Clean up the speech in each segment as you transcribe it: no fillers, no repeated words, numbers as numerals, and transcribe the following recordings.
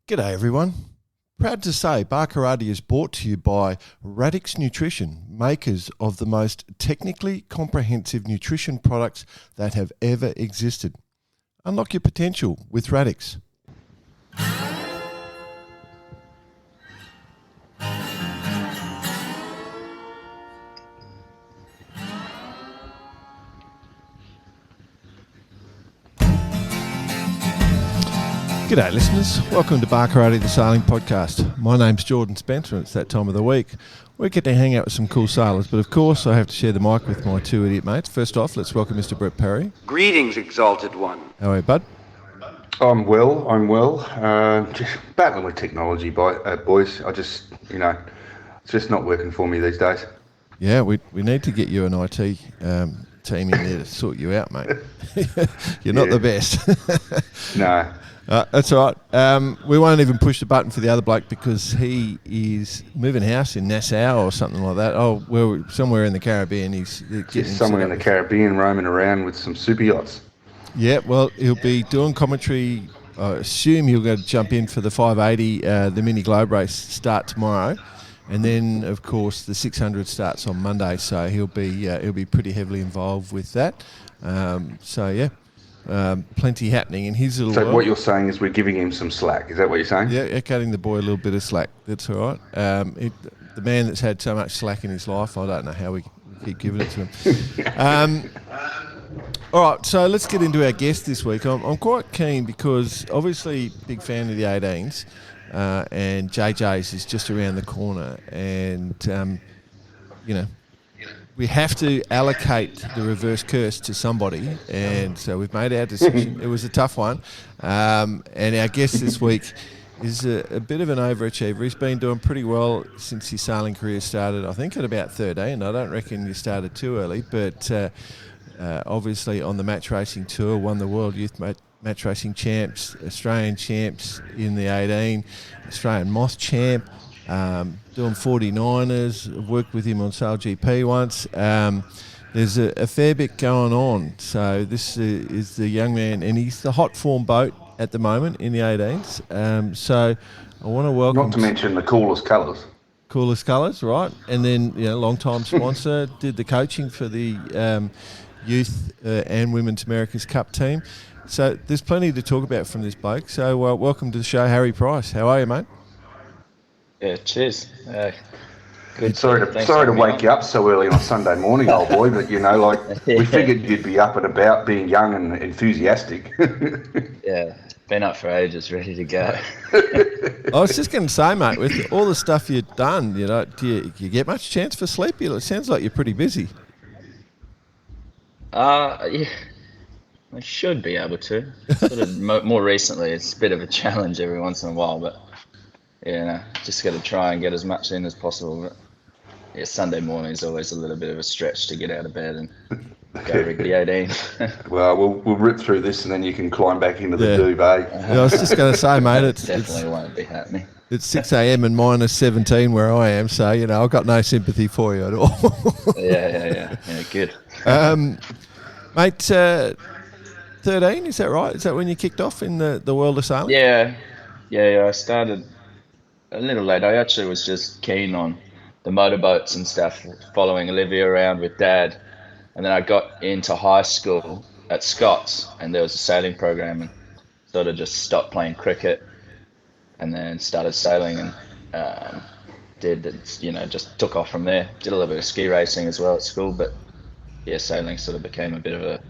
G'day everyone. Proud to say Barkarati is brought to you by Radix Nutrition, makers of the most technically comprehensive nutrition products that have ever existed. Unlock your potential with Radix. G'day listeners, welcome to Barkarati the Sailing Podcast. My name's Jordan Spencer and it's that time of the week. We get to hang out with some cool sailors, but of course I have to share the mic with my two idiot mates. First off, let's welcome Mr. Brett Parry. Greetings, Exalted One. How are you, bud? I'm well. Just battling with technology, boys. It's just not working for me these days. Yeah, we need to get you an IT team in there to sort you out, mate. You're not the best. No. That's all right. We won't even push the button for the other bloke because he is moving house in Nassau or something like that. Oh, well, somewhere in the Caribbean. He's just somewhere in the Caribbean, roaming around with some super yachts. Yeah, well, he'll be doing commentary. I assume he'll go to jump in for the 580, the mini globe race start tomorrow, and then of course the 600 starts on Monday. So he'll be pretty heavily involved with that. Plenty happening in his little world. What you're saying is we're giving him some slack. Is that what you're saying? Yeah, cutting the boy a little bit of slack. That's all right. The man that's had so much slack in his life, I don't know how we keep giving it to him. All right, so let's get into our guest this week. I'm quite keen because obviously big fan of the 18s and JJ's is just around the corner and, we have to allocate the reverse curse to somebody, and so we've made our decision. It was a tough one, and our guest this week is a bit of an overachiever. He's been doing pretty well since his sailing career started, I think, at about 13. I don't reckon you started too early, but obviously on the match racing tour, won the World Youth Match Racing Champs, Australian Champs in the 18, Australian Moss Champ, doing 49ers. I've worked with him on Sail GP once. There's a fair bit going on. So this is the young man, and he's the hot form boat at the moment in the 18s. So I want to welcome... Not to mention the coolest colours. Coolest colours, right. And then, long-time sponsor, did the coaching for the Youth and Women's America's Cup team. So there's plenty to talk about from this bloke. So welcome to the show, Harry Price. How are you, mate? Yeah, cheers. Good. Sorry to wake you up so early on a Sunday morning, old boy, but we figured you'd be up and about, being young and enthusiastic. Yeah, been up for ages, ready to go. I was just going to say, mate, with all the stuff you've done, do you get much chance for sleep? It sounds like you're pretty busy. Yeah, I should be able to. Sort of more recently, it's a bit of a challenge every once in a while, but. Yeah, just got to try and get as much in as possible. But yeah, Sunday morning is always a little bit of a stretch to get out of bed and go rig the 18. Well, we'll rip through this and then you can climb back into the duvet. I was just going to say, mate, it definitely won't be happening. It's 6 a.m. and minus 17 where I am, so, I've got no sympathy for you at all. Yeah, good. Mate, 13, is that right? Is that when you kicked off in the world of sailing? Yeah, I started a little late. I actually was just keen on the motorboats and stuff, following Olivia around with Dad. And then I got into high school at Scott's, and there was a sailing program, and sort of just stopped playing cricket and then started sailing and just took off from there. Did a little bit of ski racing as well at school, but yeah, sailing sort of became a bit of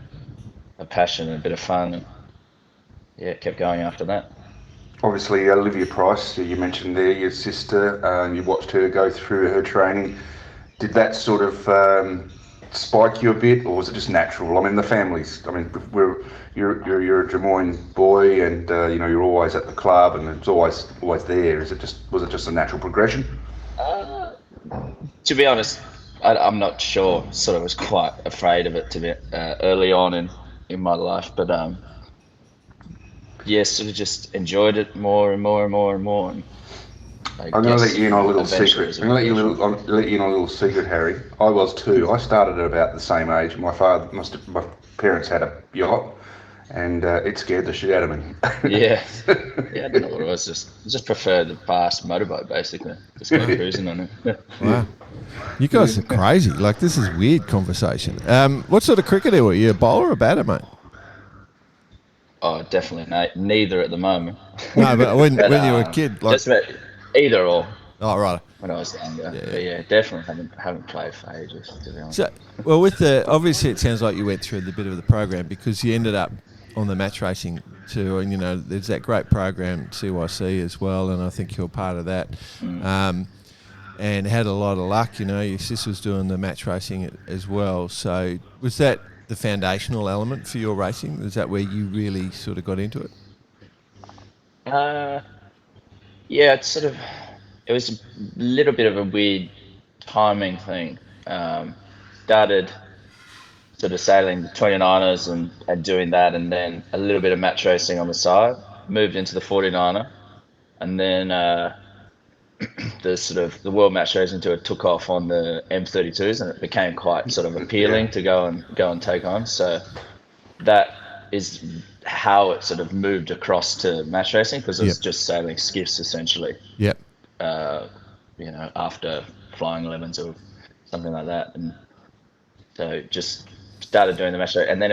a passion and a bit of fun, and yeah, kept going after that. Obviously, Olivia Price, you mentioned there, your sister, you watched her go through her training. Did that sort of spike you a bit, or was it just natural? I mean, the families, you're a Des Moines boy, and you're always at the club, and it's always there. Was it just a natural progression? To be honest, I'm not sure. Sort of was quite afraid of it to be early on in my life, but sort of just enjoyed it more and more and more and more. And I'm going to let you in on a little secret. I'm going to let you in on a little secret, Harry. I was too. I started at about the same age. My parents had a yacht, and it scared the shit out of me. Yeah. Yeah, I don't know what it was. Just prefer the fast motorboat, basically. Just go cruising on it. Wow. You guys are crazy. Like, this is weird conversation. What sort of cricketer were you? A bowler or a batter, mate? Oh, definitely neither at the moment. No, but when But you were a kid, like, just about either or oh, right. when I was younger. Yeah. But yeah, definitely haven't played for ages, to be honest. So, well, with the obviously, it sounds like you went through the bit of the program because you ended up on the match racing too, and there's that great program CYC as well, and I think you're part of that. And had a lot of luck. Your sis was doing the match racing as well. So was that the foundational element for your racing? Was that where you really sort of got into it? Yeah, it was a little bit of a weird timing thing. Started sort of sailing the 29ers and doing that, and then a little bit of match racing on the side. Moved into the 49er, and then the world match racing tour took off on the M32s, and it became quite sort of appealing to go and take on. So that is how it sort of moved across to match racing, because it was just sailing skiffs essentially. Yep. After flying 11s or something like that, and so just started doing the match racing, and then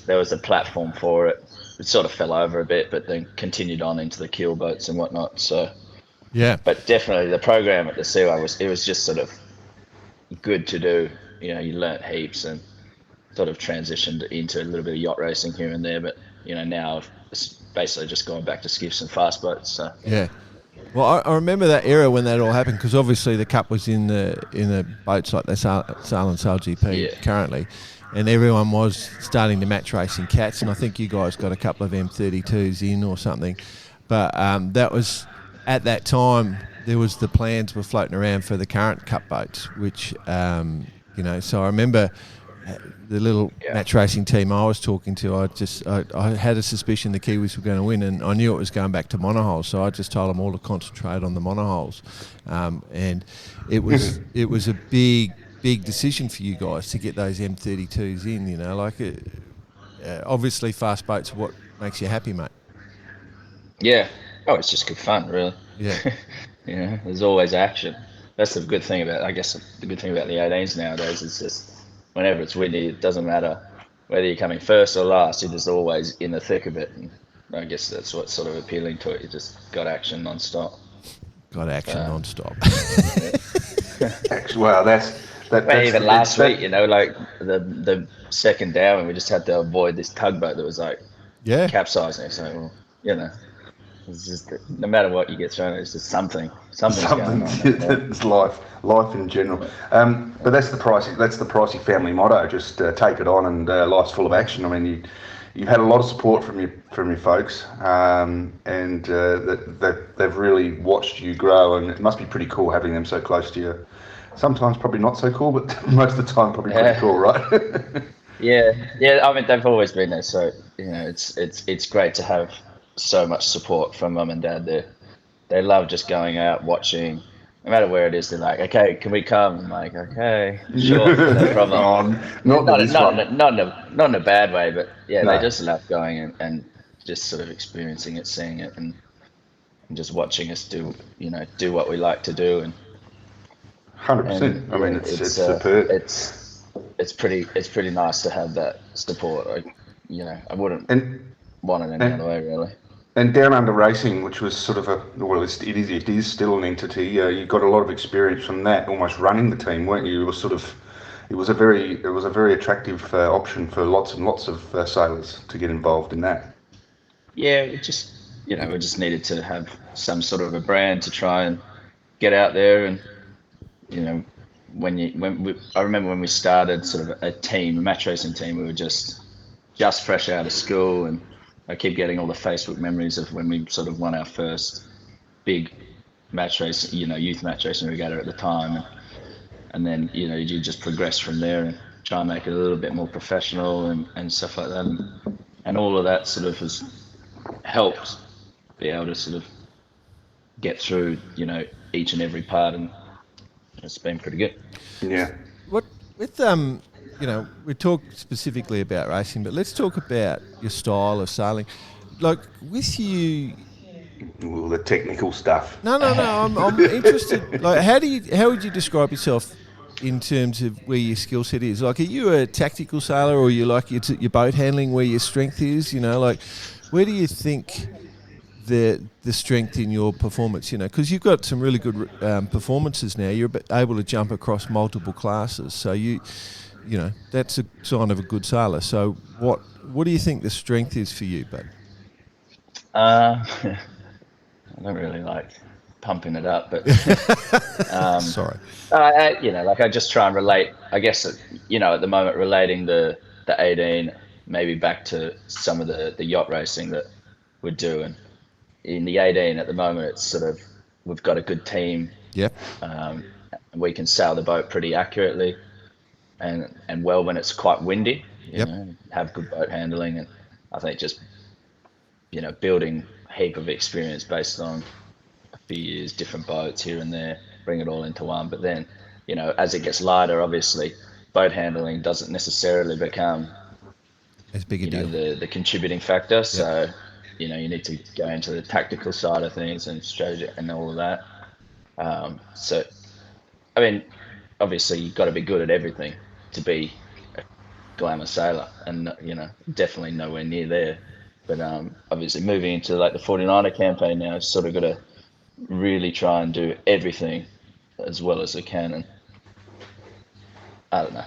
there was a platform for it. It sort of fell over a bit, but then continued on into the keel boats and whatnot. So. Yeah. But definitely the program at the Seaway was just sort of good to do. You learnt heaps and sort of transitioned into a little bit of yacht racing here and there. But, now it's basically just going back to skiffs and fast boats. So. Yeah. Well, I remember that era when that all happened, because obviously the Cup was in the boats like they sail and Sail GP currently, and everyone was starting to match racing cats, and I think you guys got a couple of M32s in or something. But that was... At that time, there was the plans were floating around for the current Cup boats, which, so I remember the little match racing team I was talking to, I had a suspicion the Kiwis were going to win, and I knew it was going back to monohulls, so I just told them all to concentrate on the monohulls. And it was a big decision for you guys to get those M32s in, obviously fast boats are what makes you happy, mate. Yeah. Oh, it's just good fun, really. Yeah. There's always action. That's the good thing about, I guess, the good thing about the 18s nowadays is just whenever it's windy, it doesn't matter whether you're coming first or last, you're just always in the thick of it. And I guess that's what's sort of appealing to it. You just got action non-stop. Got action non-stop. Actually, wow, that's even last week, like the second down, and we just had to avoid this tugboat that was capsizing. So, it's just no matter what you get thrown, it's just something's going on. It's life in general. But that's the pricey family motto. Just take it on, and life's full of action. I mean, you've had a lot of support from your folks, and that they've really watched you grow, and it must be pretty cool having them so close to you. Sometimes probably not so cool, but most of the time probably pretty cool, right? Yeah. I mean, they've always been there, so it's great to have so much support from mum and dad. They love just going out, watching, no matter where it is. They're like, okay, can we come? I'm like, okay, sure, no problem. Not in a bad way, but no. They just love going and just sort of experiencing it, seeing it, and just watching us do what we like to do. And 100%. I mean, it's superb. It's pretty nice to have that support. I wouldn't want it any other way, really. And Down Under Racing, which was sort of it is still an entity. You got a lot of experience from that, almost running the team, weren't you? It was a very attractive option for lots and lots of sailors to get involved in that. Yeah, we just needed to have some sort of a brand to try and get out there, and I remember when we started sort of a match racing team, we were just fresh out of school, and I keep getting all the Facebook memories of when we sort of won our first big match race, youth match racing regatta at the time, and then you just progress from there and try and make it a little bit more professional and stuff like that, and all of that sort of has helped be able to sort of get through each and every part, and it's been pretty good. Yeah. What with we talk specifically about racing, but let's talk about your style of sailing. Like with you, All the technical stuff. no. I'm interested. Like, how would you describe yourself in terms of where your skill set is? Like, are you a tactical sailor, or are you like it's your boat handling where your strength is? Like, where do you think the strength in your performance? Because you've got some really good performances now. You're able to jump across multiple classes, so that's a sign of a good sailor. So, what do you think the strength is for you, bud? I don't really like pumping it up, but Sorry. I just try and relate. I guess at the moment relating the 18 maybe back to some of the yacht racing that we're doing. In the 18 at the moment, it's sort of we've got a good team. Yep. And we can sail the boat pretty accurately and well when it's quite windy. Yep. Have good boat handling, and I think just building a heap of experience based on a few years, different boats here and there, bring it all into one. But then, as it gets lighter, obviously, boat handling doesn't necessarily become as big a deal. The contributing factor. So, you need to go into the tactical side of things and strategy and all of that. So, I mean, obviously, you've got to be good at everything to be a glamour sailor, and definitely nowhere near there. But obviously, moving into like the 49er campaign now, I've sort of got to really try and do everything as well as I can. And I don't know,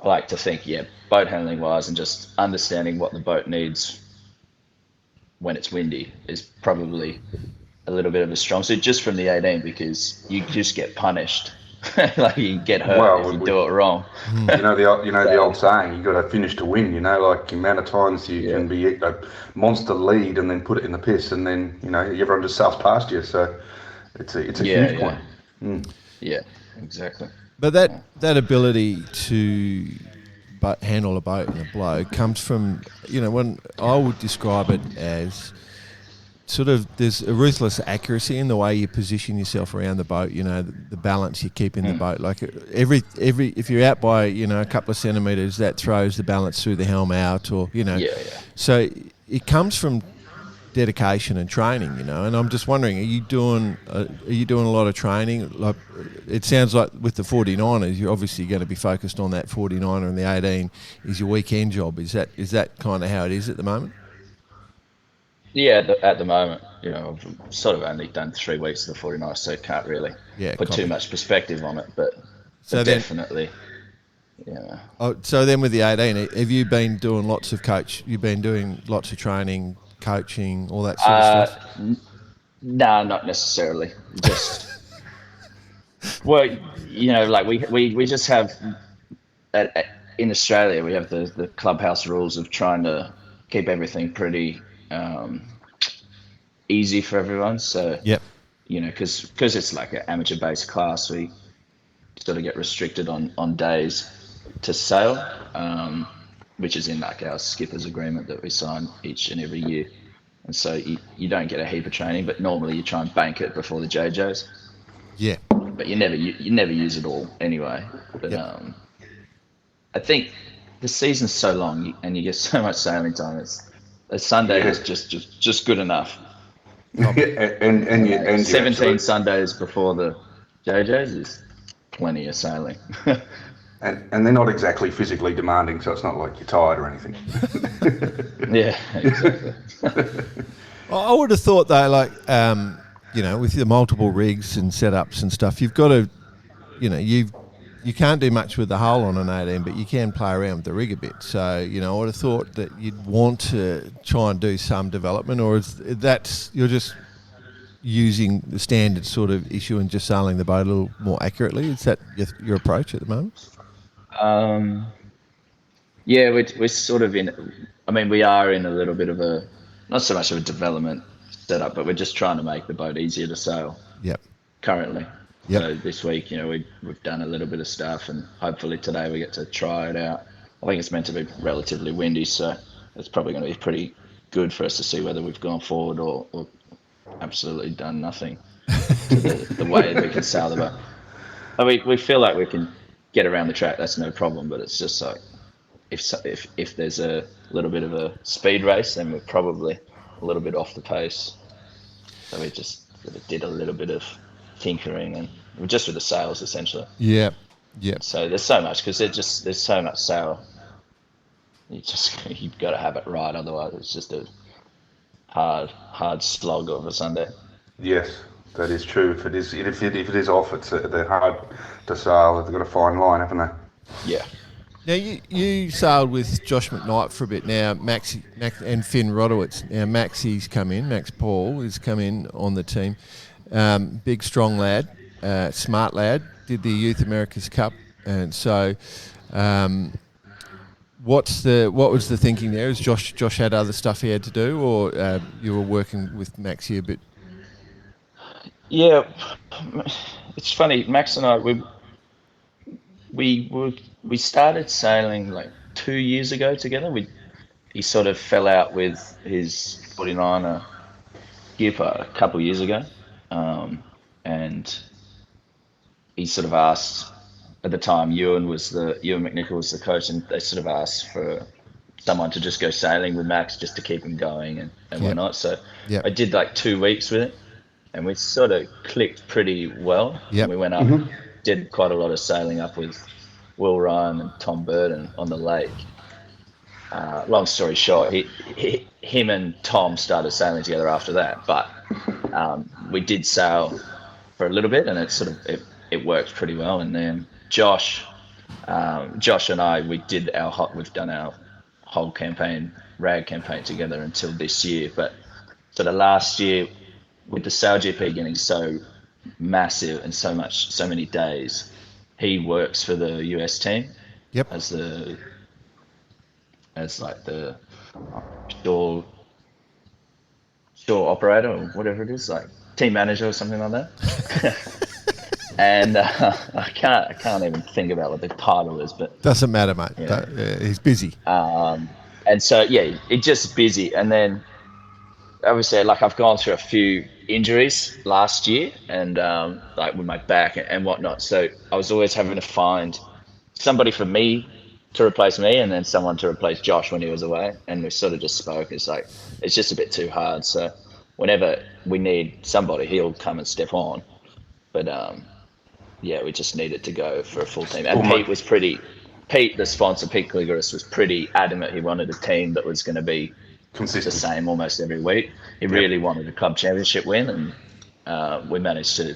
I like to think, boat handling wise and just understanding what the boat needs when it's windy is probably a little bit of a strong suit just from the 18, because you just get punished. Like you get hurt if you do it wrong. The old saying, you got to finish to win. Like the amount of times you can be a monster lead and then put it in the piss, and then everyone just sails past you. So it's a huge point. Yeah, exactly. But that ability to handle a boat in a blow comes from when I would describe it as sort of there's a ruthless accuracy in the way you position yourself around the boat. The balance you keep in the boat. Like every if you're out by a couple of centimeters, that throws the balance through the helm out, or So it comes from dedication and training, And I'm just wondering, are you doing a lot of training? Like it sounds like with the 49ers, you're obviously going to be focused on that 49er, and the 18 is your weekend job. Is that kind of how it is at the moment? Yeah, at the moment, I've sort of only done 3 weeks of the 49, so can't really put too much perspective on it, but definitely, So then with the 18, have you been doing lots of you've been doing lots of training, coaching, all that sort of stuff? No, not necessarily. Just, well, like we just have, in Australia, we have the clubhouse rules of trying to keep everything pretty easy for everyone. So, because it's like an amateur-based class, we sort of get restricted on days to sail, which is in like our skipper's agreement that we sign each and every year. And so you don't get a heap of training, but normally you try and bank it before the JJs. Yeah. But you never use it all anyway. But I think the season's so long and you get so much sailing time. A Sunday is just good enough. And 17 Sundays before the JJs is plenty of sailing. And they're not exactly physically demanding, so it's not like you're tired or anything. Yeah, exactly. I would have thought though, like with the multiple rigs and setups and stuff, you've got to, you can't do much with the hull on an 18, but you can play around with the rig a bit. So, I would have thought that you'd want to try and do some development, or you're just using the standard sort of issue and just sailing the boat a little more accurately. Is that your approach at the moment? We're sort of we are in a little bit of a, not so much of a development setup, but we're just trying to make the boat easier to sail. Yep. Currently. Yep. So this week, we've done a little bit of stuff, and hopefully today we get to try it out. I think it's meant to be relatively windy, so it's probably going to be pretty good for us to see whether we've gone forward or absolutely done nothing to the way we can sail the boat. We feel like we can get around the track, that's no problem. But it's just like if there's a little bit of a speed race, then we're probably a little bit off the pace. So we just sort of did a little bit of tinkering and just with the sails essentially. Yeah. So there's so much because there's so much sail. You've got to have it right, otherwise it's just a hard slog of a Sunday. Yes, that is true. If it is off, they're hard to sail. They've got a fine line, haven't they? Yeah. Now, you sailed with Josh McKnight for a bit now, Max and Finn Rodowitz. Now, Max Paul has come in on the team. Big, strong lad, smart lad, did the Youth America's Cup. And so what was the thinking there? Has Josh had other stuff he had to do, or you were working with Max here a bit? Yeah, it's funny. Max and I, we started sailing like 2 years ago together. He sort of fell out with his 49er skipper a couple of years ago, and he sort of asked. At the time, Ewan McNichol was the coach, and they sort of asked for someone to just go sailing with Max just to keep him going and whatnot. So I did like 2 weeks with it, and we sort of clicked pretty well. Yep. We went up, did quite a lot of sailing up with Will Ryan and Tom Burden on the lake. Long story short, him and Tom started sailing together after that, but we did sail for a little bit, and it worked pretty well. And then Josh and I, we've done our whole campaign, RAG campaign together until this year. But sort of last year, with the Sail GP getting so massive and so many days, he works for the US team. Yep. As like the shore operator or whatever it is, like team manager or something like that. And I can't even think about what the title is, but doesn't matter, mate. He's busy. And so it's just busy. And then obviously, like I've gone through a few injuries last year, and like with my back and whatnot. So I was always having to find somebody for me to replace me, and then someone to replace Josh when he was away. And we sort of just spoke. It's like it's just a bit too hard. So whenever we need somebody, he'll come and step on. But we just needed to go for a full team. And Pete, the sponsor, Pete Kligeris, was pretty adamant he wanted a team that was going to be consistent, the same almost every week. He really wanted a club championship win, and we managed to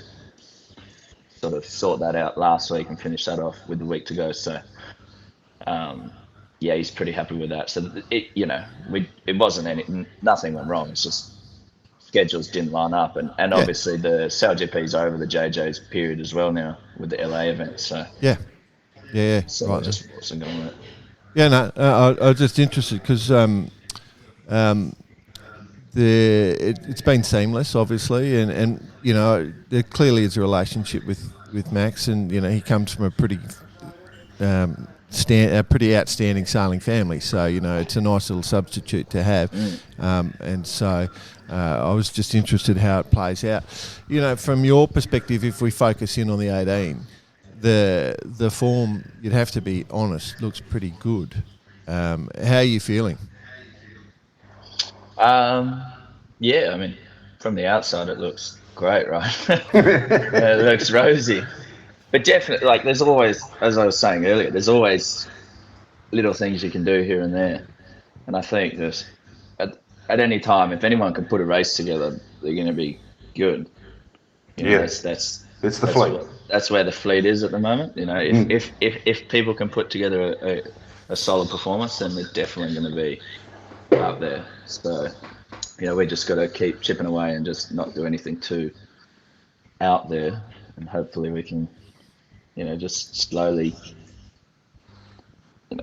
sort of sort that out last week and finish that off with the week to go. So, he's pretty happy with that. So it wasn't nothing went wrong. It's just schedules didn't line up, and obviously the Sail GP's over the JJ's period as well now with the LA event. So so right. Just wasn't going with it. Yeah, no, I was just interested because it's been seamless, obviously, and there clearly is a relationship with Max, and he comes from a pretty pretty outstanding sailing family, so it's a nice little substitute to have. And so I was just interested how it plays out. From your perspective, if we focus in on the 18, the form, you'd have to be honest, looks pretty good. How are you feeling? I mean, from the outside it looks great, right? It looks rosy. But definitely, like, there's always, as I was saying earlier, there's always little things you can do here and there. And I think that at any time, if anyone can put a race together, they're going to be good. That's the fleet. That's where the fleet is at the moment. If people can put together a solid performance, then they're definitely going to be up there. So, we just got to keep chipping away and just not do anything too out there, and hopefully we can, just slowly.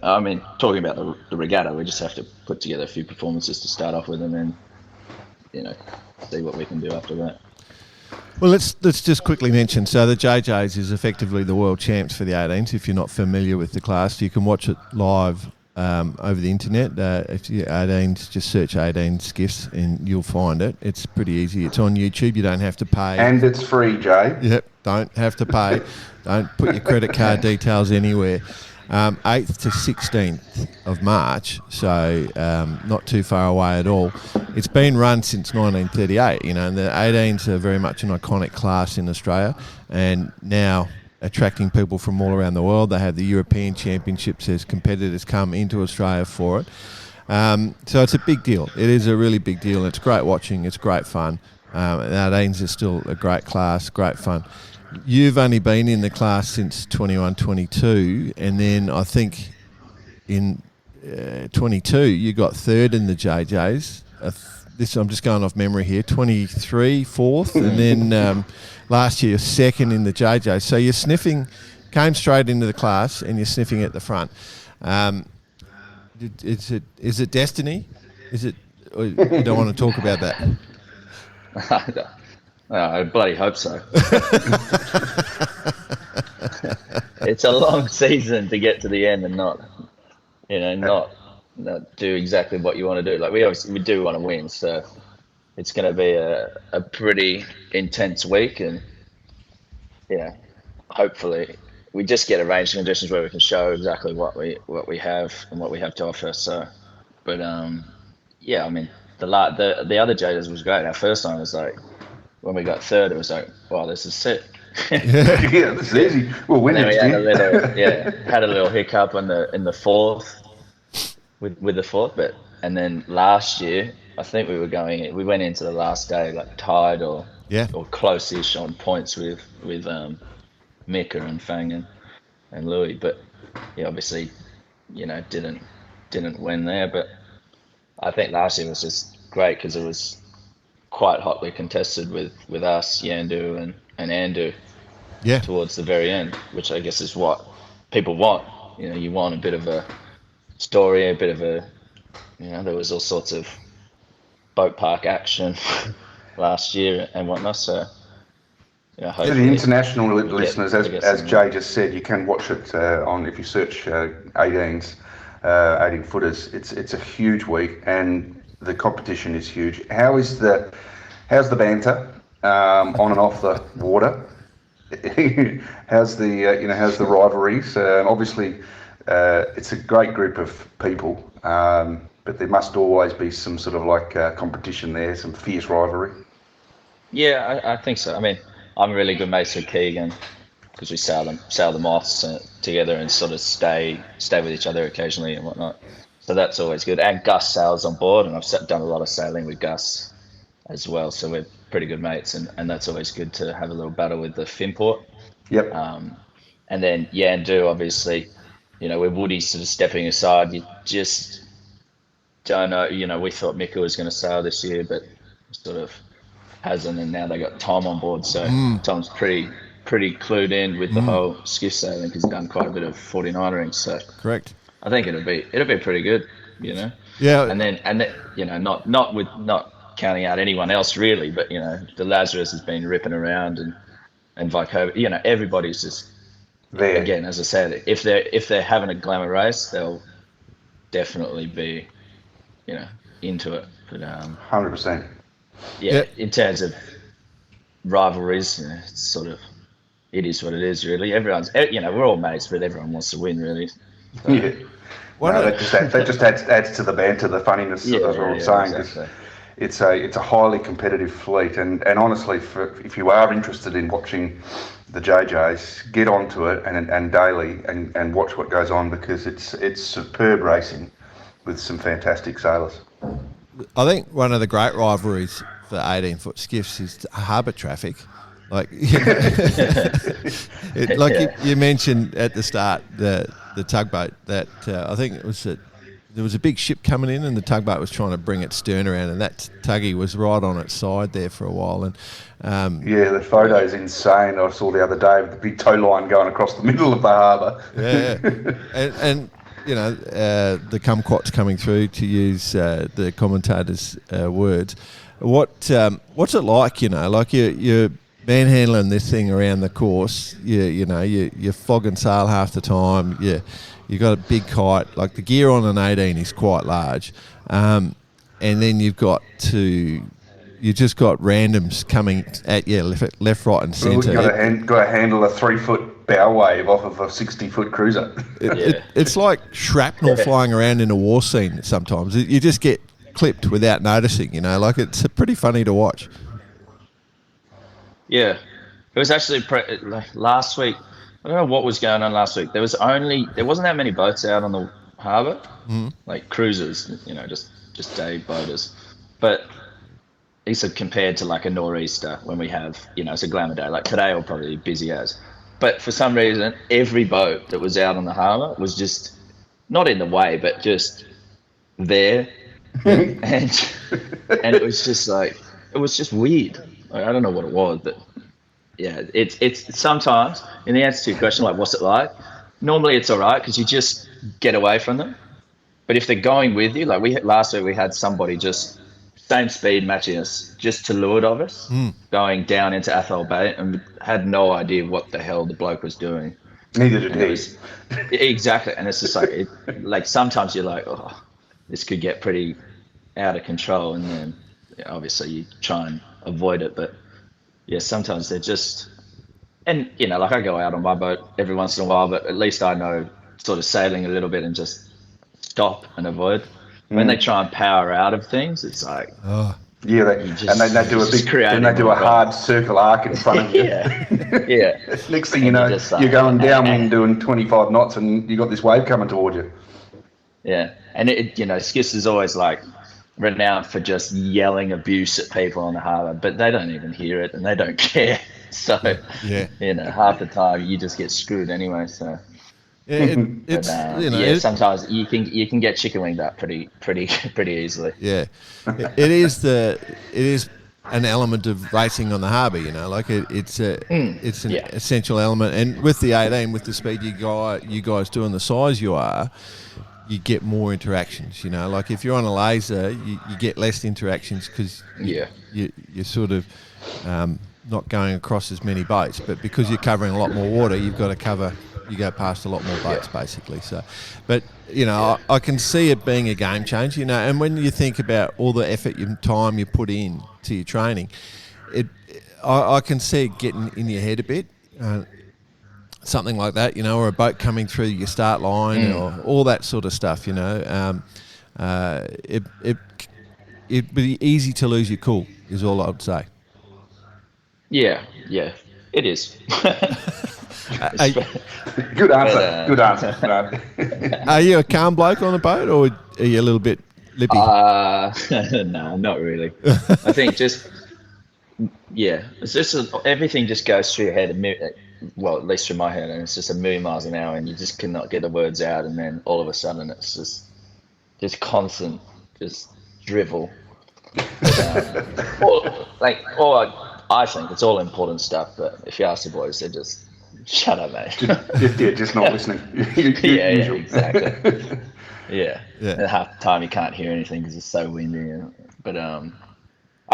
I mean, talking about the regatta, we just have to put together a few performances to start off with, and then, see what we can do after that. Well, let's just quickly mention, so the JJs is effectively the world champs for the 18s. If you're not familiar with the class, you can watch it live over the internet. If you 18s, just search 18 Skiffs and you'll find it. It's pretty easy. It's on YouTube. You don't have to pay. And it's free, Jay. Yep. Don't have to pay. Don't put your credit card details anywhere. 8th to 16th of March, so not too far away at all. It's been run since 1938, and the 18s are very much an iconic class in Australia, and now attracting people from all around the world. They have the European Championships as competitors come into Australia for it. So it's a big deal. It is a really big deal. It's great watching. It's great fun. The 18s are still a great class, great fun. You've only been in the class since 21, 22, and then I think in 22 you got third in the JJs. I'm just going off memory here. 23, fourth, and then last year second in the JJs. So you're came straight into the class, and you're sniffing at the front. Is it destiny? Is it? Or you don't want to talk about that? I bloody hope so. It's a long season to get to the end and not do exactly what you want to do. Like we do want to win, so it's going to be a pretty intense week, and hopefully we just get a range of conditions where we can show exactly what we have and what we have to offer. So, but I mean the other JJs was great. Our first time was like, when we got third, it was like, wow, this is sick. Yeah, this is easy. We'll win And then next we year. had a little hiccup in the fourth with the fourth, and then last year I think we went into the last day like tied or close-ish on points with Mika and Fang and Louis, but obviously didn't win there. But I think last year was just great because it was quite hotly contested with us, Yandu and Andu towards the very end, which I guess is what people want. You want a bit of a story, a bit of a, there was all sorts of boat park action last year and whatnot. So, to the international listeners, as Jay just said, you can watch it on, if you search 18 footers. It's a huge week, and the competition is huge. How's the banter on and off the water? How's the rivalries? Obviously, it's a great group of people, but there must always be some sort of like competition there, some fierce rivalry. Yeah, I think so. I mean, I'm really good mates with Keegan because we sail the moths together and sort of stay with each other occasionally and whatnot. So that's always good. And Gus sails on board, and I've done a lot of sailing with Gus as well. So we're pretty good mates, and that's always good to have a little battle with the Finport. Yep. And then Yandu, obviously, with Woody sort of stepping aside, you just don't know. We thought Mika was going to sail this year, but sort of hasn't, and now they got Tom on board. So Tom's pretty clued in with the whole skiff sailing because he's done quite a bit of 49ering. So Correct. I think it'll be pretty good, Yeah. And then not counting out anyone else really, but the Lazarus has been ripping around and Vicova, everybody's just there. Again, as I said, if they're having a glamour race, they'll definitely be, into it. But 100%. Yeah, in terms of rivalries, it's sort of, it is what it is really. Everyone's, we're all mates, but everyone wants to win really. So, yeah. That just adds to the banter, the funniness. That's what I'm saying. Exactly. It's a highly competitive fleet, and honestly, if you are interested in watching the JJs, get onto it and daily and watch what goes on, because it's superb racing with some fantastic sailors. I think one of the great rivalries for 18-foot skiffs is harbour traffic. Like, you mentioned at the start, the tugboat that I think it was there was a big ship coming in, and the tugboat was trying to bring its stern around, and that tuggy was right on its side there for a while. And the photo's insane. I saw the other day with the big tow line going across the middle of the harbour. Yeah, and the kumquats coming through, to use the commentator's words. What's it like? Like you're manhandling this thing around the course. You fog and sail half the time. You got a big kite. Like, the gear on an 18 is quite large, and then you've got to you just got randoms coming at you left, right, and Well, centre. you've got to handle a 3-foot bow wave off of a 60-foot cruiser. It's like shrapnel flying around in a war scene sometimes. You just get clipped without noticing, like it's pretty funny to watch. Yeah, it was actually like last week. I don't know what was going on last week. There wasn't that many boats out on the harbour, like cruisers, just day boaters. But he said compared to like a nor'easter when we have, it's a glamour day. Like today will probably be busy as. But for some reason, every boat that was out on the harbour was just not in the way, but just there, and it was just like it was just weird. Like, I don't know what it was, but yeah, it's sometimes in the answer to your question, like what's it like? Normally it's all right because you just get away from them. But if they're going with you, like last week we had somebody just same speed matching us just to leeward of us, going down into Athol Bay, and had no idea what the hell the bloke was doing. Neither did he. Exactly, and it's just like like sometimes you're like, oh, this could get pretty out of control, and then obviously you try and avoid it. But yeah, sometimes they're just, and like I go out on my boat every once in a while, but at least I know sort of sailing a little bit and just stop and avoid. When they try and power out of things, it's like yeah, they do a hard circle arc in front of you. yeah. Next thing you know, you're going downwind doing 25 knots, and you got this wave coming toward you. Yeah, and Skiff is always like renowned for just yelling abuse at people on the harbour, but they don't even hear it and they don't care. So half the time you just get screwed anyway. So. Sometimes you can get chicken winged up pretty easily. Yeah, it is an element of racing on the harbour. Like it's an essential element. And with the 18, with the speed you guys do and the size you are, you get more interactions. Like if you're on a laser, you get less interactions because you're sort of not going across as many boats, but because you're covering a lot more water, you've got to cover. You go past a lot more boats, basically. So, but I can see it being a game changer. And when you think about all the effort and time you put in to your training, I can see it getting in your head a bit. Something like that, or a boat coming through your start line, or all that sort of stuff. It'd be easy to lose your cool. Is all I would say. Yeah, it is. Good answer. Are you a calm bloke on the boat, or are you a little bit lippy? No, not really. I think it's just everything just goes through your head. Well, at least through my head, and it's just a million miles an hour, and you just cannot get the words out, and then all of a sudden it's just constant, just drivel. I think it's all important stuff, but if you ask the boys, they're just shut up, mate. just not listening. Exactly. Yeah. And half the time you can't hear anything because it's so windy. But I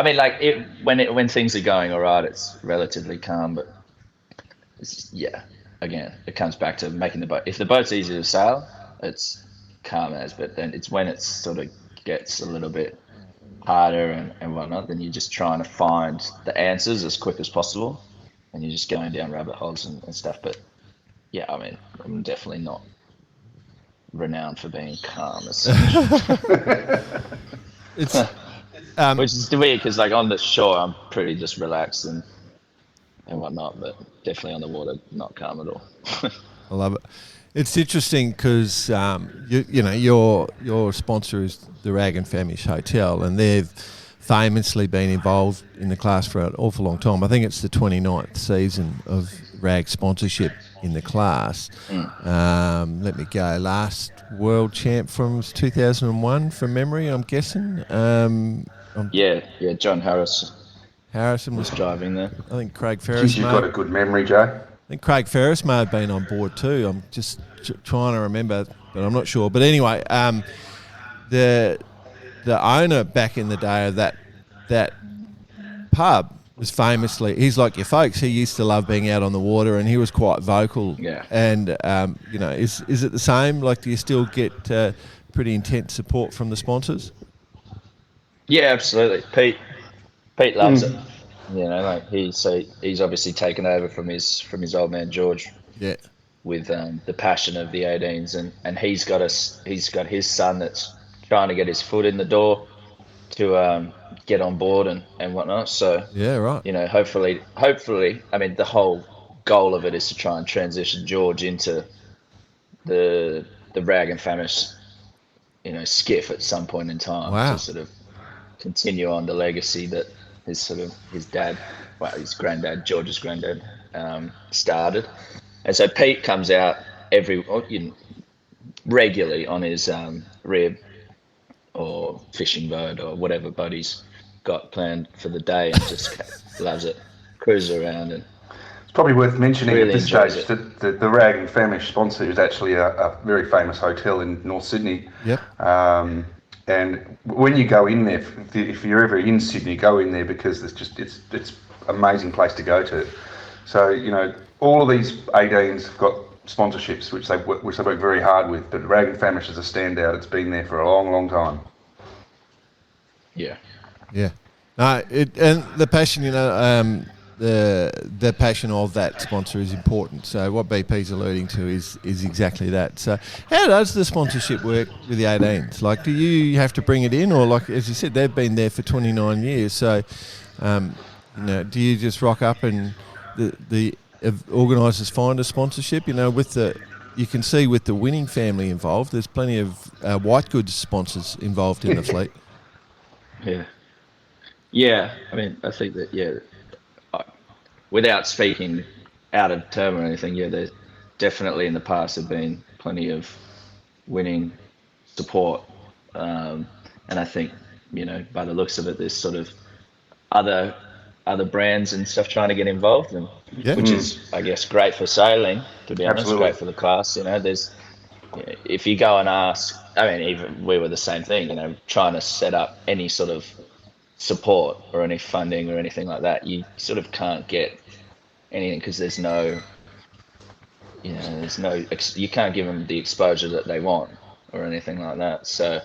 mean, like when things are going all right, it's relatively calm. But it's again, it comes back to making the boat. If the boat's easy to sail, it's calm as. But then it's when it sort of gets a little bit harder and whatnot, then you're just trying to find the answers as quick as possible, and you're just going down rabbit holes and stuff. But yeah, I mean, I'm definitely not renowned for being calm. It's which is weird because like on the shore I'm pretty just relaxed and whatnot, but definitely on the water not calm at all. I love it. It's interesting because your sponsor is the Rag and Famish Hotel, and they've famously been involved in the class for an awful long time. I think it's the 29th season of Rag sponsorship in the class. Let me go. Last world champ from 2001 from memory, I'm guessing. John Harrison was driving there. I think Craig Ferris. You've got a good memory, Joe. I think Craig Ferris may have been on board too. I'm just trying to remember, but I'm not sure. But anyway, the owner back in the day of that pub was famously, he's like your folks. He used to love being out on the water, and he was quite vocal. Yeah. And is it the same? Like, do you still get pretty intense support from the sponsors? Yeah, absolutely. Pete loves it. Like he's obviously taken over from his old man George Yeah. with the passion of the 18s, and he's got his son that's trying to get his foot in the door to get on board and whatnot. So Yeah, right. hopefully, I mean, the whole goal of it is to try and transition George into the rag and famish, skiff at some point in time to Wow. sort of continue on the legacy that his dad, well, his granddad, George's granddad, started. And so Pete comes out regularly on his rib or fishing boat or whatever boat he's got planned for the day, and just loves it, cruises around and It's probably worth mentioning at really this enjoys stage it. that the Rag and Famish sponsor is actually a very famous hotel in North Sydney. Yep. And when you go in there, if you're ever in Sydney, go in there because it's amazing place to go to. So all of these 18s have got sponsorships which they work very hard with. But Rag and Famish is a standout. It's been there for a long, long time. Yeah. Yeah. No, and the passion, the passion of that sponsor is important. So what BP's alluding to is exactly that. So how does the sponsorship work with the 18s? Like, do you have to bring it in, or like as you said, they've been there for 29 years. So, do you just rock up and the organisers find a sponsorship? You can see with the Winning family involved, there's plenty of white goods sponsors involved in the fleet. Yeah. Yeah. I mean, I think that, without speaking out of term or anything, there's definitely in the past have been plenty of Winning support. And I think, by the looks of it, there's sort of other brands and stuff trying to get involved, and which is, I guess, great for sailing, to be honest. Absolutely. Great for the class. If you go and ask, I mean, even we were the same thing, trying to set up any sort of support or any funding or anything like that, you sort of can't get anything because there's no, you can't give them the exposure that they want or anything like that. So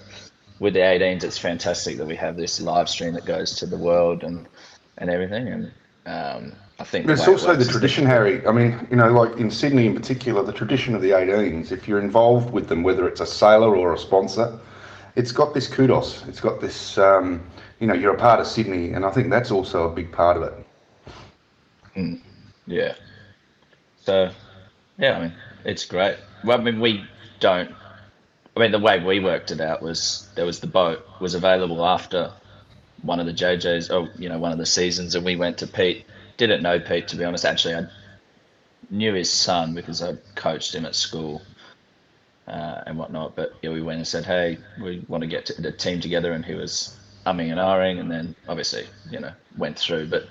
with the 18s, it's fantastic that we have this live stream that goes to the world and everything. And I think But it's also the tradition, Harry. I mean, like in Sydney in particular, the tradition of the 18s, if you're involved with them, whether it's a sailor or a sponsor, it's got this kudos. It's got this, you're a part of Sydney, and I think that's also a big part of it. Yeah. So, I mean, it's great. Well, I mean, the way we worked it out was the boat was available after one of the JJs, or, one of the seasons, and we went to Pete. Didn't know Pete, to be honest. Actually, I knew his son because I coached him at school and whatnot. But we went and said, hey, we want to get the team together, and he was umming and ahhing, and then obviously, went through. But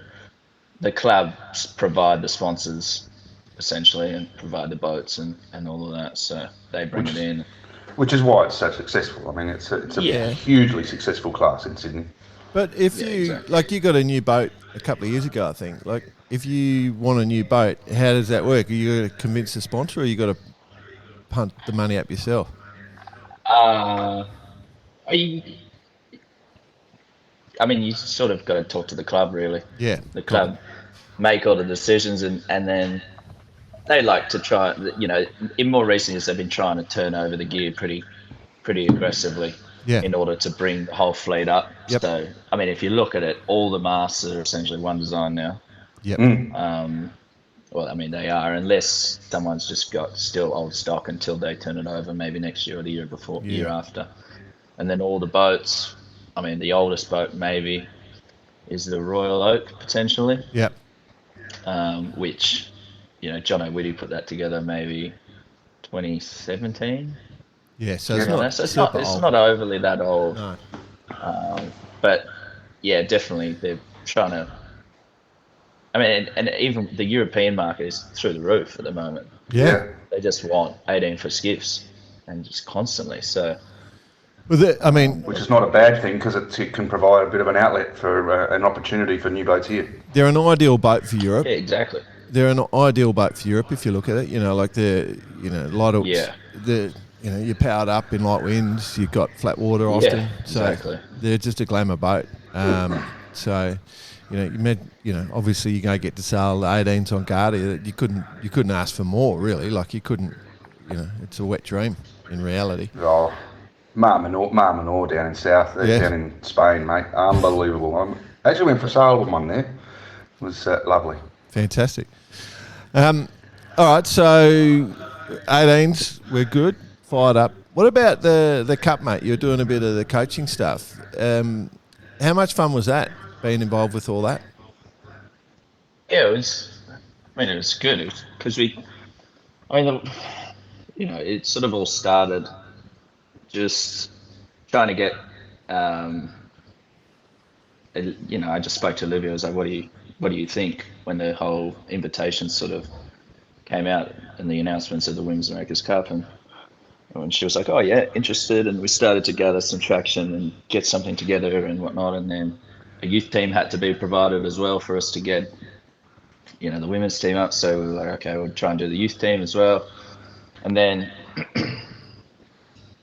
the clubs provide the sponsors essentially and provide the boats and all of that. So they bring it in. Which is why it's so successful. I mean, it's a hugely successful class in Sydney. But if you got a new boat a couple of years ago, I think, like if you want a new boat, how does that work? Are you going to convince the sponsor, or you got to punt the money up yourself? I mean, you sort of got to talk to the club, really. Yeah. The club make all the decisions, and then they like to try, in more recent years, they've been trying to turn over the gear pretty aggressively in order to bring the whole fleet up. Yep. So, I mean, if you look at it, all the masts are essentially one design now. Yep. Well, I mean, they are, unless someone's just got still old stock until they turn it over, maybe next year or the year before, year after. And then all the boats, I mean, the oldest boat maybe is the Royal Oak, potentially. Yep. Which, John O'Witty put that together maybe 2017. Yeah, so it's not overly that old. No. But yeah, definitely they're trying to. I mean, and even the European market is through the roof at the moment. Yeah. They just want 18 for skiffs, and just constantly. So. Which is not a bad thing because it can provide a bit of an outlet for an opportunity for new boats here. They're an ideal boat for Europe. Yeah, exactly. They're an ideal boat for Europe if you look at it. Like light ups. Yeah. You're powered up in light winds. You've got flat water often. Yeah, exactly. So they're just a glamour boat. So obviously you go get to sale 18s on Guardia. You couldn't ask for more, really. Like you couldn't, it's a wet dream in reality. Oh, Mar Menor down in South, down in Spain, mate. Unbelievable. I actually went for a sale with one there. It was lovely. Fantastic. All right, so 18s, we're good, fired up. What about the cup, mate? You're doing a bit of the coaching stuff. How much fun was that, being involved with all that? Yeah, it was good because it sort of all started just trying to get, I just spoke to Olivia. I was like, what do you think when the whole invitation sort of came out and the announcements of the Women's America's Cup, and she was like, oh yeah, interested, and we started to gather some traction and get something together and whatnot, and then a youth team had to be provided as well for us to get the women's team up, so we were like, okay, we'll try and do the youth team as well. And then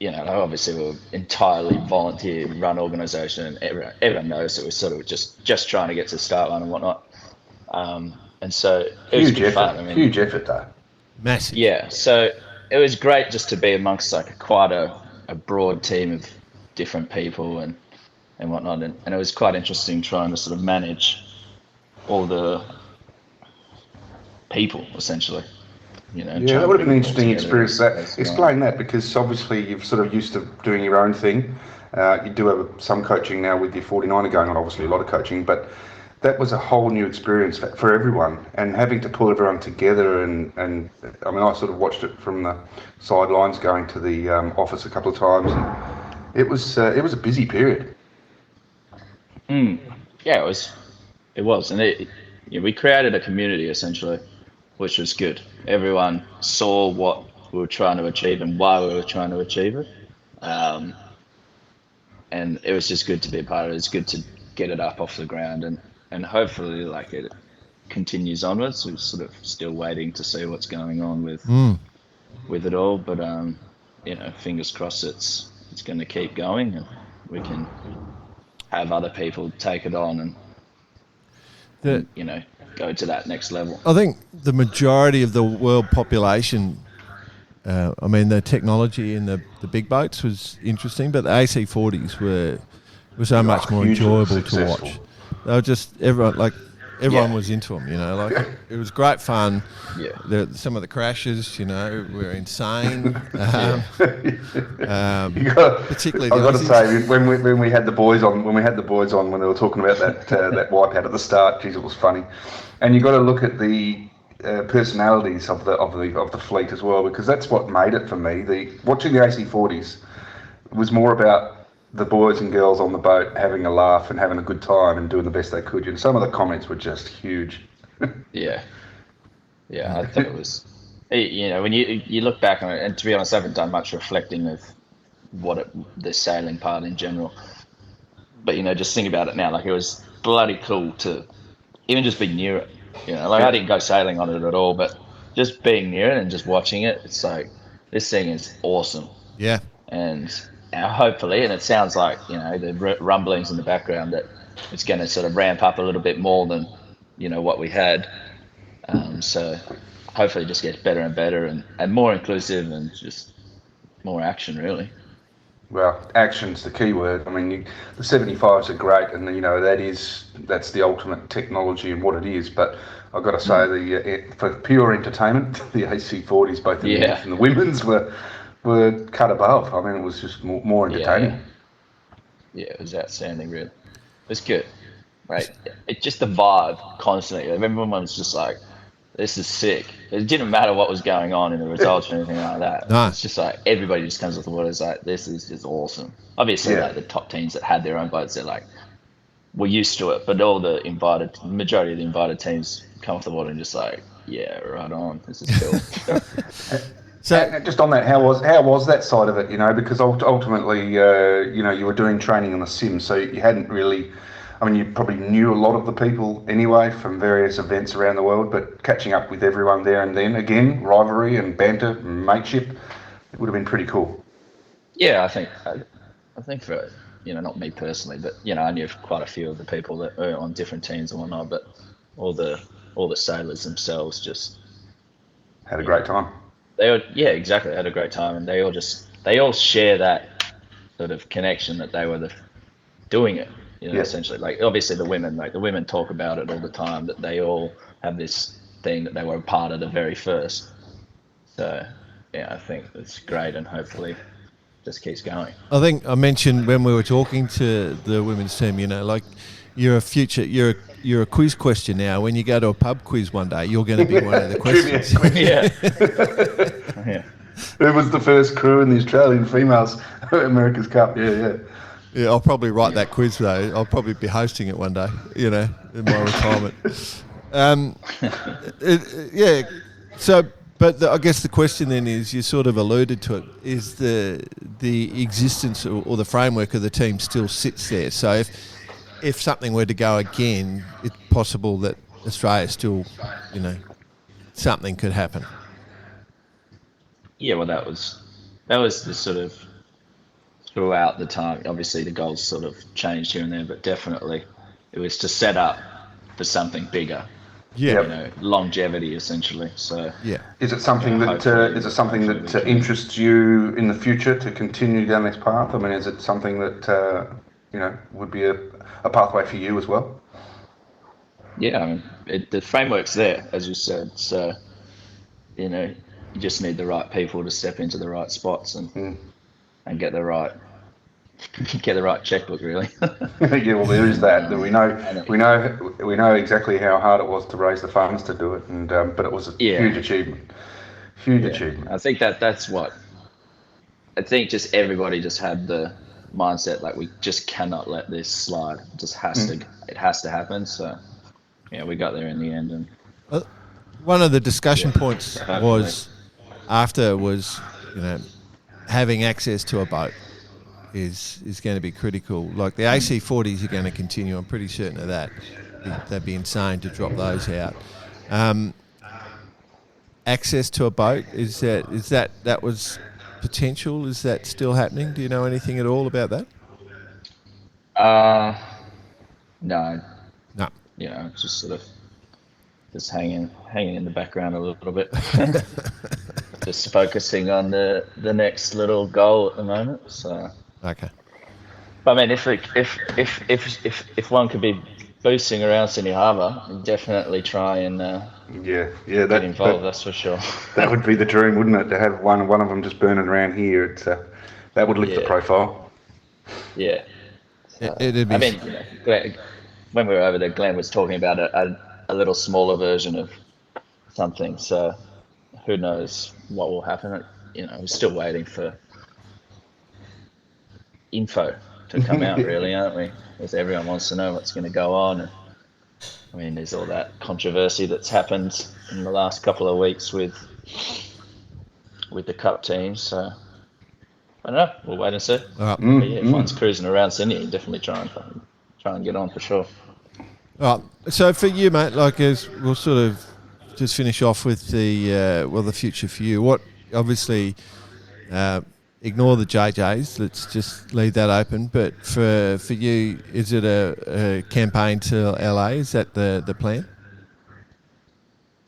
obviously we're entirely volunteer run organisation, and everyone knows that we're sort of just trying to get to the start line and whatnot. And so it was good fun. Huge effort though. Massive. Yeah, so it was great just to be amongst quite a broad team of different people and whatnot, and it was quite interesting trying to sort of manage all the people essentially. That would have been an interesting experience. Explain that, because obviously you're sort of used to doing your own thing. You do have some coaching now with your 49er going on, obviously a lot of coaching, but that was a whole new experience for everyone, and having to pull everyone together and I sort of watched it from the sidelines going to the office a couple of times, and it was a busy period. Yeah, it was, and we created a community essentially, which was good. Everyone saw what we were trying to achieve and why we were trying to achieve it, and it was just good to be a part of it. It's good to get it up off the ground, and hopefully it continues onwards. We're sort of still waiting to see what's going on with it all, but fingers crossed it's going to keep going, and we can have other people take it on and go to that next level. I think the majority of the world population, the technology in the big boats was interesting, but the AC40s were so much more enjoyable to watch. They were just everyone was into them, it was great fun. Yeah. Some of the crashes, were insane. Particularly, I've got to say, when we had the boys on, when they were talking about that wipeout at the start, geez, it was funny. And you got to look at the personalities of the fleet as well, because that's what made it for me. Watching the AC40s was more about the boys and girls on the boat having a laugh and having a good time and doing the best they could. And some of the comments were just huge. Yeah, I thought it was. When you look back on it, and to be honest, I haven't done much reflecting of the sailing part in general. But just think about it now. It was bloody cool to even just be near it. I didn't go sailing on it at all, but just being near it and just watching it, it's like, this thing is awesome. Yeah. And hopefully, and it sounds like the rumblings in the background, that it's going to sort of ramp up a little bit more than what we had. So hopefully, it just gets better and better and more inclusive and just more action, really. Well, action's the key word. The 75s are great, and that's the ultimate technology and what it is. But I've got to say, for pure entertainment, the AC40s, both the men's and the women's, were cut above. It was just more entertaining. Yeah, it was outstanding, really. It was good, right? It just the vibe constantly. Everyone was just like, this is sick. It didn't matter what was going on in the results or anything like that. No. It's just like everybody just comes off the water. It's like, this is just awesome. Obviously, the top teams that had their own boats, they're we're used to it. But all the majority of the invited teams come off the water and just yeah, right on. This is cool. So just on that, how was that side of it? Because ultimately, you were doing training on the sim, so you hadn't really. You probably knew a lot of the people anyway from various events around the world, but catching up with everyone there and then, again, rivalry and banter and mateship, it would have been pretty cool. Yeah, I think for not me personally, but I knew quite a few of the people that were on different teams and whatnot. But all the sailors themselves just Had a great time. Exactly, had a great time, and they all share that sort of connection that they were doing it. Essentially, like obviously the women talk about it all the time, that they all have this thing that they were a part of the very first. So I think it's great, and hopefully just keeps going. I think I mentioned when we were talking to the women's team, like you're a quiz question now. When you go to a pub quiz one day, you're going to be one of the questions. Yeah. Who was the first crew in the Australian females America's Cup? Yeah. Yeah, I'll probably write that quiz though. I'll probably be hosting it one day, in my retirement. So, but I guess the question then is, you sort of alluded to it, is the existence or the framework of the team still sits there. So if something were to go again, it's possible that Australia still, something could happen. Yeah, well, that was the sort of throughout the time. Obviously, the goals sort of changed here and there, but definitely it was to set up for something bigger. Yeah, longevity essentially. So yeah, is it something that interests you in the future to continue down this path? I mean, is it something that would be a pathway for you as well? Yeah, I mean, the framework's there, as you said. So you just need the right people to step into the right spots and get the right checkbook, really. Yeah, well, there is that. We know exactly how hard it was to raise the funds to do it, and but it was a huge achievement. Achievement. I think that's what. I think just everybody just had the mindset, like, we just cannot let this slide. It just has to. It has to happen. So we got there in the end. And one of the discussion points was having access to a boat is going to be critical. Like the AC40s are going to continue. I'm pretty certain of that. They'd be insane to drop those out. Access to a boat, is that was potential? Is that still happening? Do you know anything at all about that? No. No. Just sort of hanging in the background a little bit. Just focusing on the next little goal at the moment. So. Okay. I mean, if one could be boosting around Sydney Harbour, definitely try and get involved. That's for sure. That would be the dream, wouldn't it? To have one of them just burning around here. That would lift the profile. Yeah. It'd be. I mean, when we were over there, Glenn was talking about a little smaller version of something. So who knows what will happen? We're still waiting for info to come out, really, aren't we? Because everyone wants to know what's going to go on. And I mean, there's all that controversy that's happened in the last couple of weeks with the cup teams. So I don't know. We'll wait and see. But if one's cruising around Sydney, definitely try and get on for sure. Right. So for you, mate, as we'll sort of just finish off with the future for you. What obviously. Ignore the JJs. Let's just leave that open. But for you, is it a campaign to LA? Is that the plan?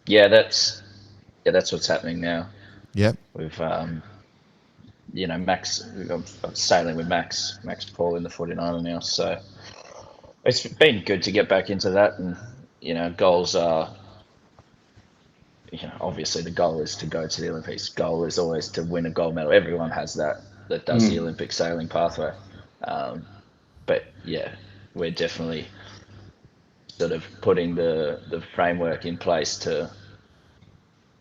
Yeah, that's what's happening now. Yep. We've Max. I'm sailing with Max Paul in the 49er now. So it's been good to get back into that. And goals are. Obviously the goal is to go to the Olympics. Goal is always to win a gold medal. Everyone has that does the Olympic sailing pathway. But yeah, we're definitely sort of putting the framework in place to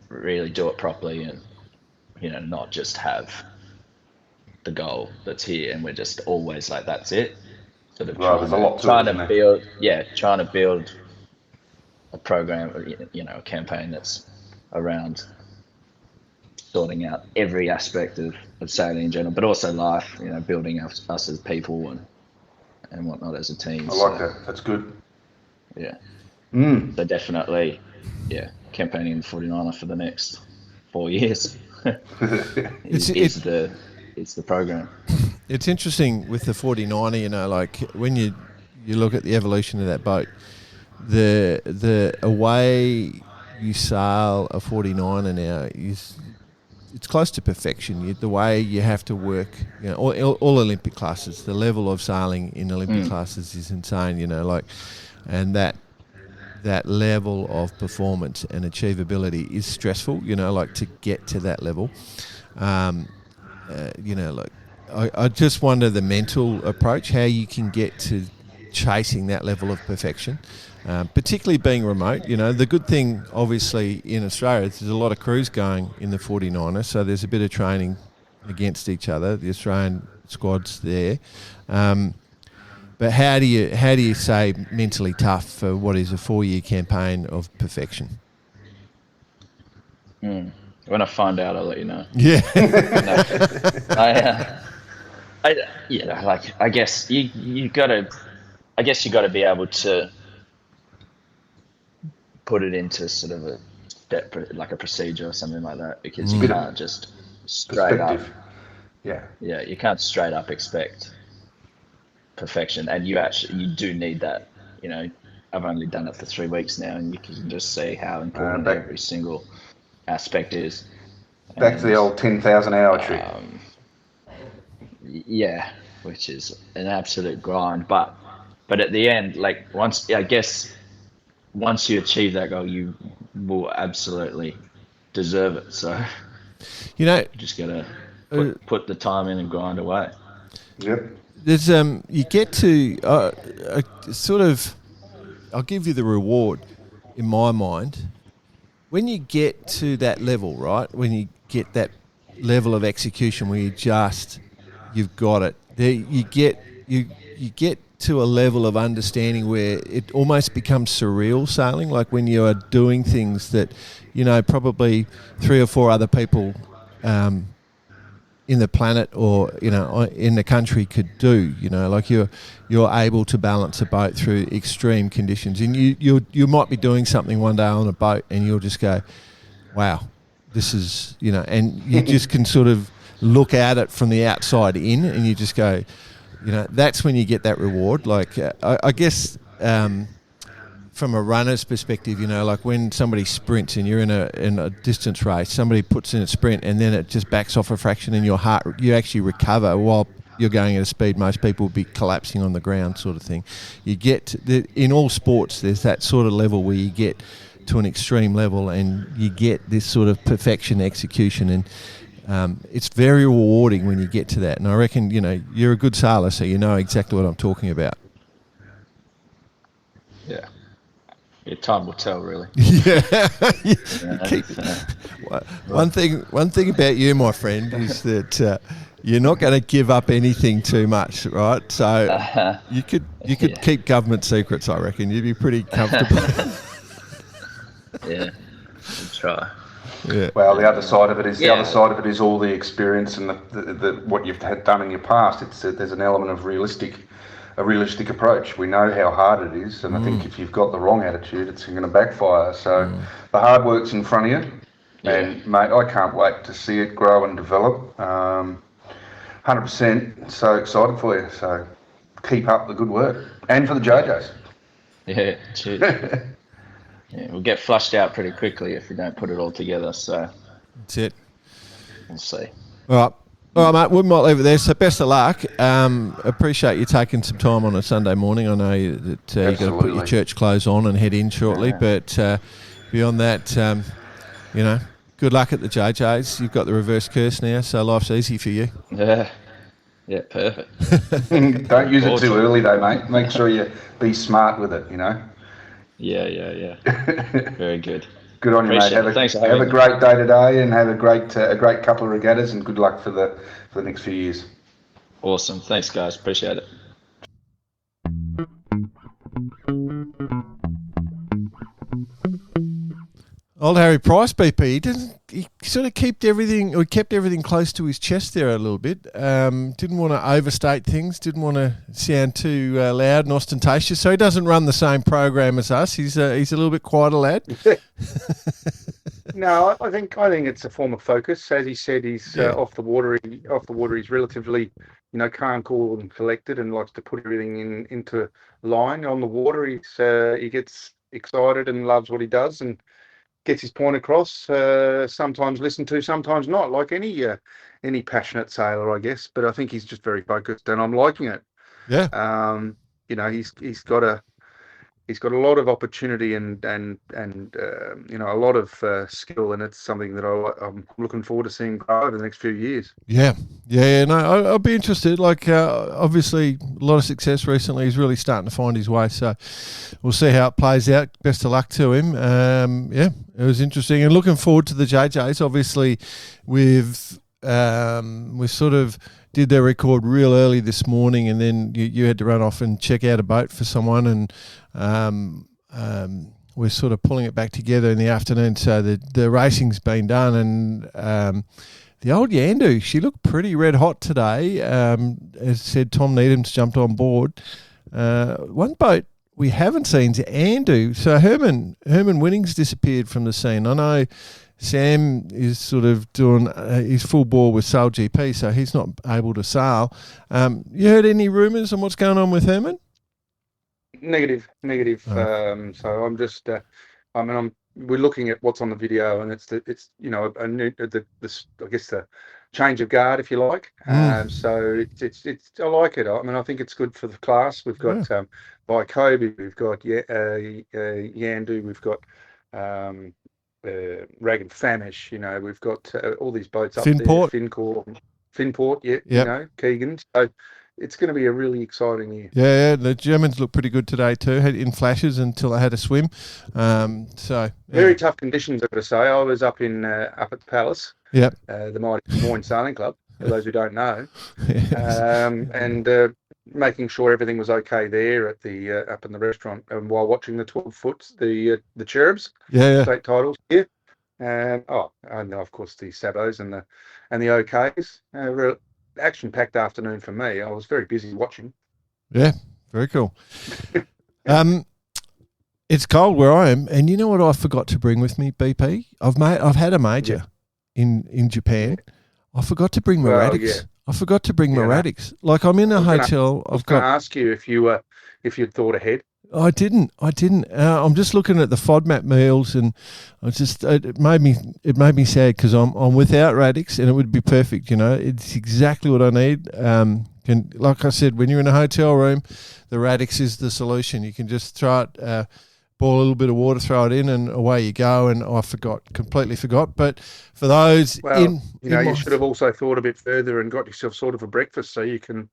really do it properly and, not just have the goal that's here and we're just always like, that's it. Sort of trying to build a program, a campaign that's around sorting out every aspect of sailing in general, but also life, building us as people and whatnot as a team. I like that. That's good. Yeah. So definitely, campaigning in the 49er for the next 4 years. It's the program. it's interesting with the 49er, you know, like when you look at the evolution of that boat, the way you sail a 49er now is it's close to perfection. The way you have to work, you know, all Olympic classes, the level of sailing in Olympic classes is insane, you know, like, and that level of performance and achievability is stressful, you know, like to get to that level. You know, like I just wonder the mental approach, how you can get to chasing that level of perfection, particularly being remote. You know, the good thing, obviously, in Australia, there's a lot of crews going in the 49er, so there's a bit of training against each other. The Australian squad's there. But how do you say mentally tough for what is a 4-year campaign of perfection? When I find out, I'll let you know. Yeah. I guess you gotta be able to put it into sort of a step, like a procedure or something like that, because you can't just straight up. Yeah, you can't straight up expect perfection, and you do need that. You know, I've only done it for 3 weeks now, and you can just see how important every single aspect is. Back to the old 10,000 hour trick. Yeah, which is an absolute grind. But at the end, like once you achieve that goal, you will absolutely deserve it. So, you know, you just gotta put the time in and grind away. Yep. There's you get to sort of, I'll give you the reward in my mind when you get to that level, right? When you get that level of execution where you've got it. There you get to a level of understanding where it almost becomes surreal sailing, like when you are doing things that, you know, probably 3 or 4 other people in the planet or, you know, in the country could do, you know, like you're able to balance a boat through extreme conditions, and you might be doing something one day on a boat and you'll just go, wow, this is, you know, and you just can sort of look at it from the outside in and you just go, you know, that's when you get that reward. Like I guess from a runner's perspective, you know, like when somebody sprints and you're in a distance race, somebody puts in a sprint and then it just backs off a fraction and you actually recover while you're going at a speed most people would be collapsing on the ground, sort of thing. You get in all sports, there's that sort of level where you get to an extreme level and you get this sort of perfection execution, and it's very rewarding when you get to that. And I reckon, you know, you're a good sailor, so you know exactly what I'm talking about. Yeah. Yeah, time will tell, really. Yeah. One thing about you, my friend, is that you're not going to give up anything too much, right? So you could keep government secrets, I reckon. You'd be pretty comfortable. Yeah, I'll try. Yeah. Well, the other side of it is all the experience and the what you've had done in your past. There's an element of a realistic approach. We know how hard it is, and I think if you've got the wrong attitude, it's going to backfire. So the hard work's in front of you, and mate, I can't wait to see it grow and develop. 100%. So excited for you. So keep up the good work, and for the JJs. Yeah, cheers. Yeah, we'll get flushed out pretty quickly if we don't put it all together. So that's it. We'll see. All right, mate. We might leave it there. So best of luck. Appreciate you taking some time on a Sunday morning. I know that you've got to put your church clothes on and head in shortly. But beyond that, you know, good luck at the JJs. You've got the reverse curse now, so life's easy for you. Yeah, perfect. Don't use it too early, though, mate. Make sure you be smart with it, you know. Yeah. Very good. Good on you, mate. Have a great day today, and have a great couple of regattas, and good luck for the next few years. Awesome. Thanks, guys. Appreciate it. Old Harry Price, BP. He sort of kept everything close to his chest there a little bit. Didn't want to overstate things. Didn't want to sound too loud and ostentatious. So he doesn't run the same program as us. He's a little bit quieter lad. No, I think it's a form of focus. As he said, he's off the water. He's relatively calm, cool, and collected, and likes to put everything into line. On the water, he gets excited and loves what he does and gets his point across. Sometimes listened to, sometimes not, like any passionate sailor, I guess. But I think he's just very focused, and I'm liking it. Yeah. He's got a lot of opportunity and a lot of skill, and it's something that I'm looking forward to seeing grow over the next few years. Yeah. No, I'll be interested. Like, obviously, a lot of success recently. He's really starting to find his way. So we'll see how it plays out. Best of luck to him. It was interesting, and looking forward to the JJs. Obviously, we sort of did their record real early this morning, and then you had to run off and check out a boat for someone, and we're sort of pulling it back together in the afternoon. So the racing's been done, and the old Yandu, she looked pretty red hot today. As said, Tom Needham's jumped on board. One boat we haven't seen is Andu. So Herman Winning's disappeared from the scene. I know Sam is sort of doing his full bore with Sail GP, so he's not able to sail. You heard any rumours on what's going on with Herman? Negative. Oh. So I'm just, we're looking at what's on the video, and it's a new, I guess the change of guard, if you like. So it's I like it. I mean, I think it's good for the class. We've got by Kobe, we've got Yandu, we've got Rag and Famish. We've got all these boats up Finport. there. Finport, Keegan. So it's going to be a really exciting year. Yeah, the Germans look pretty good today too. Had in flashes until I had a swim. Very tough conditions, I've got to say. I was up at the Palace. Yep. The Mighty Moyne Sailing Club, for those who don't know. And making sure everything was okay there at the up in the restaurant, and while watching the 12 foots, the Cherubs, state titles here. And of course the Sabos and the OKs. Real action-packed afternoon for me. I was very busy watching. Yeah, very cool. It's cold where I am, and you know what I forgot to bring with me, BP? I've had a major in Japan. I forgot to bring my Radix. I forgot to bring my Radix. Like, I'm in a hotel. I was going to ask you if you'd thought ahead. I didn't. I'm just looking at the FODMAP meals, and it made me sad because I'm without Radix, and it would be perfect. It's exactly what I need. Like I said, when you're in a hotel room, the Radix is the solution. You can just throw it, boil a little bit of water, throw it in, and away you go. And I completely forgot. But for those, you should have also thought a bit further and got yourself sort of a breakfast so you can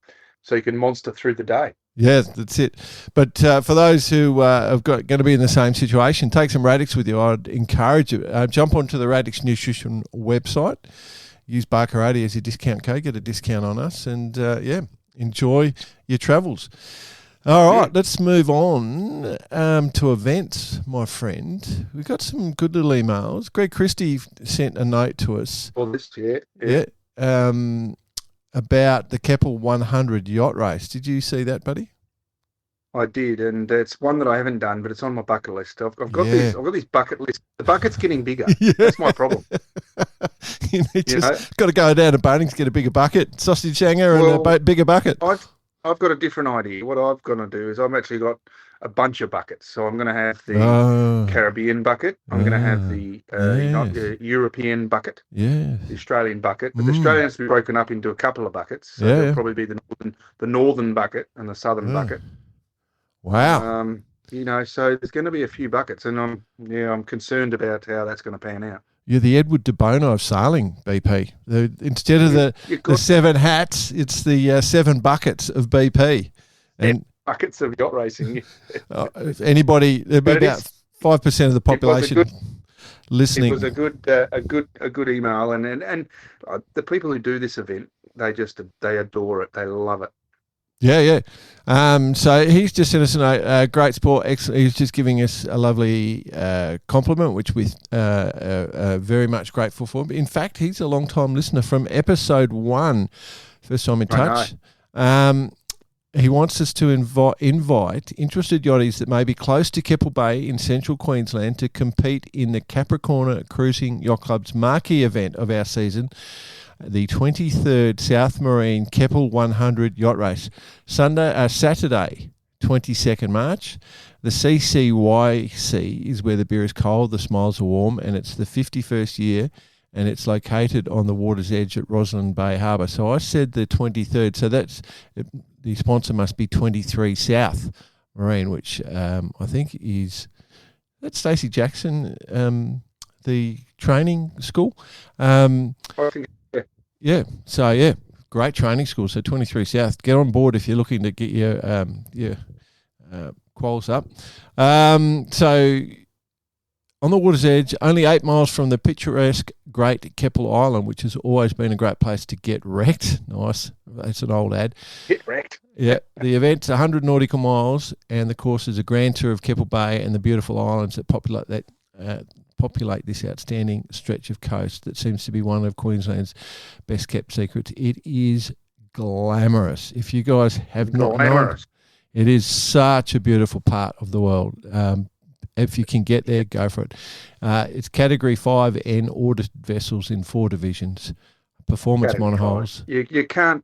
monster through the day. Yeah, that's it. But for those who going to be in the same situation, take some Radix with you. I'd encourage you. Jump onto the Radix Nutrition website. Use Barker80 as your discount code. Get a discount on us. And, enjoy your travels. All right, let's move on to events, my friend. We've got some good little emails. Greg Christie sent a note to us. Well, this, about the Keppel 100 yacht race. Did you see that, buddy? I did, and it's one that I haven't done, but it's on my bucket list. I've got these bucket lists. The bucket's getting bigger. That's my problem. Got to go down to Bunnings, get a bigger bucket, sausage hanger, and a bigger bucket. I've got a different idea. What I've got to do is I've actually got a bunch of buckets. So I'm going to have the Caribbean bucket. I'm going to have the European bucket. Yeah. The Australian bucket. But the Australian has to be broken up into a couple of buckets. So there'll probably be the northern bucket and the southern bucket. Wow. So there's going to be a few buckets, and I'm concerned about how that's going to pan out. You're the Edward de Bono of sailing, BP. Instead of the 7 hats, it's the 7 buckets of BP. And buckets of yacht racing. If anybody, there'd be about 5% of the population listening. It was a good email, and the people who do this event, they adore it. They love it. Yeah. So he's just sent us a great sport. Excellent. He's just giving us a lovely compliment, which we're very much grateful for. In fact, he's a long-time listener from episode 1, first time in touch. He wants us to invite interested yachties that may be close to Keppel Bay in central Queensland to compete in the Capricorn Cruising Yacht Club's marquee event of our season. the 23rd South Marine Keppel 100 yacht race. Saturday, 22nd March. The CCYC is where the beer is cold, the smiles are warm, and it's the 51st year, and it's located on the water's edge at Roslyn Bay Harbour. So I said the 23rd, so the sponsor must be 23 South Marine, which I think is... That's Stacey Jackson, the training school. I think, yeah. So, yeah, great training school. So 23 South. Get on board if you're looking to get your quals up. So on the water's edge, only 8 miles from the picturesque Great Keppel Island, which has always been a great place to get wrecked. Nice. That's an old ad. Get wrecked. Yeah, the event's 100 nautical miles, and the course is a grand tour of Keppel Bay and the beautiful islands that populate this outstanding stretch of coast that seems to be one of Queensland's best kept secrets. It is glamorous. If you guys have not known, it is such a beautiful part of the world. If you can get there, go for it. It's Category 5N ordered vessels in 4 divisions. Performance monohulls. You can't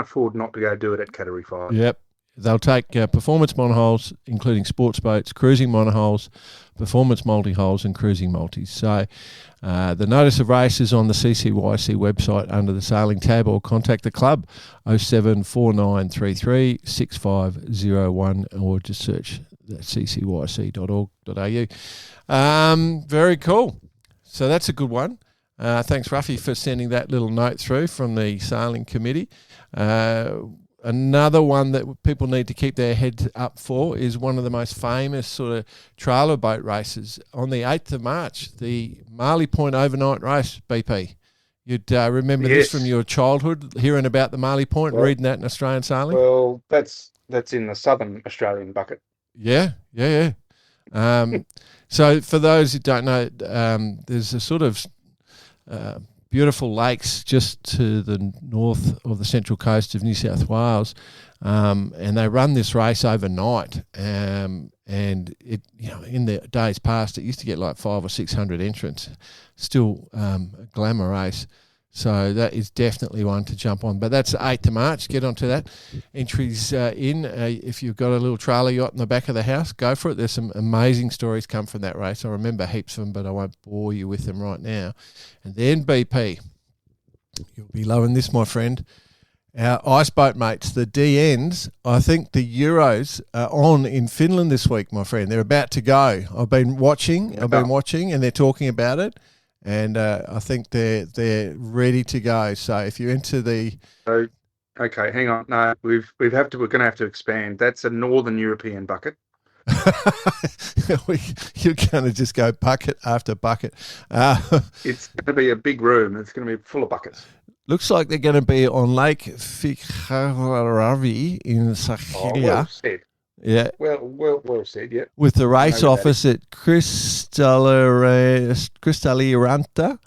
afford not to go do it at Category 5. Yep. They'll take performance monohulls, including sports boats, cruising monohulls, performance multi-hulls, and cruising multis. So the notice of race is on the CCYC website under the sailing tab, or contact the club 074933 6501, or just search ccyc.org.au. Very cool. So that's a good one. Thanks, Ruffy, for sending that little note through from the sailing committee. Another one that people need to keep their heads up for is one of the most famous sort of trailer boat races on the 8th of March, the Marley Point overnight race, BP. You'd remember this from your childhood, hearing about the Marley Point, reading that in Australian Sailing? Well, that's in the southern Australian bucket. Yeah. So for those who don't know, there's a sort of beautiful lakes just to the north of the central coast of New South Wales, and they run this race overnight. And it, in the days past, it used to get like 500 or 600 entrants. Still a glamour race. So that is definitely one to jump on. But that's 8th of March. Get onto that. Entries in. If you've got a little trailer yacht in the back of the house, go for it. There's some amazing stories come from that race. I remember heaps of them, but I won't bore you with them right now. And then BP. You'll be loving this, my friend. Our ice boat mates, the DNs, I think the Euros are on in Finland this week, my friend. They're about to go. I've been watching, and they're talking about it. And I think they're ready to go. So if you're into the... Okay, hang on. No, we're going to have to expand. That's a Northern European bucket. You're going to just go bucket after bucket. It's going to be a big room. It's going to be full of buckets. Looks like they're going to be on Lake Fikharavi in Sakhilia. Well said. Yeah. Well said, yeah. With the race office at Kristalliranta.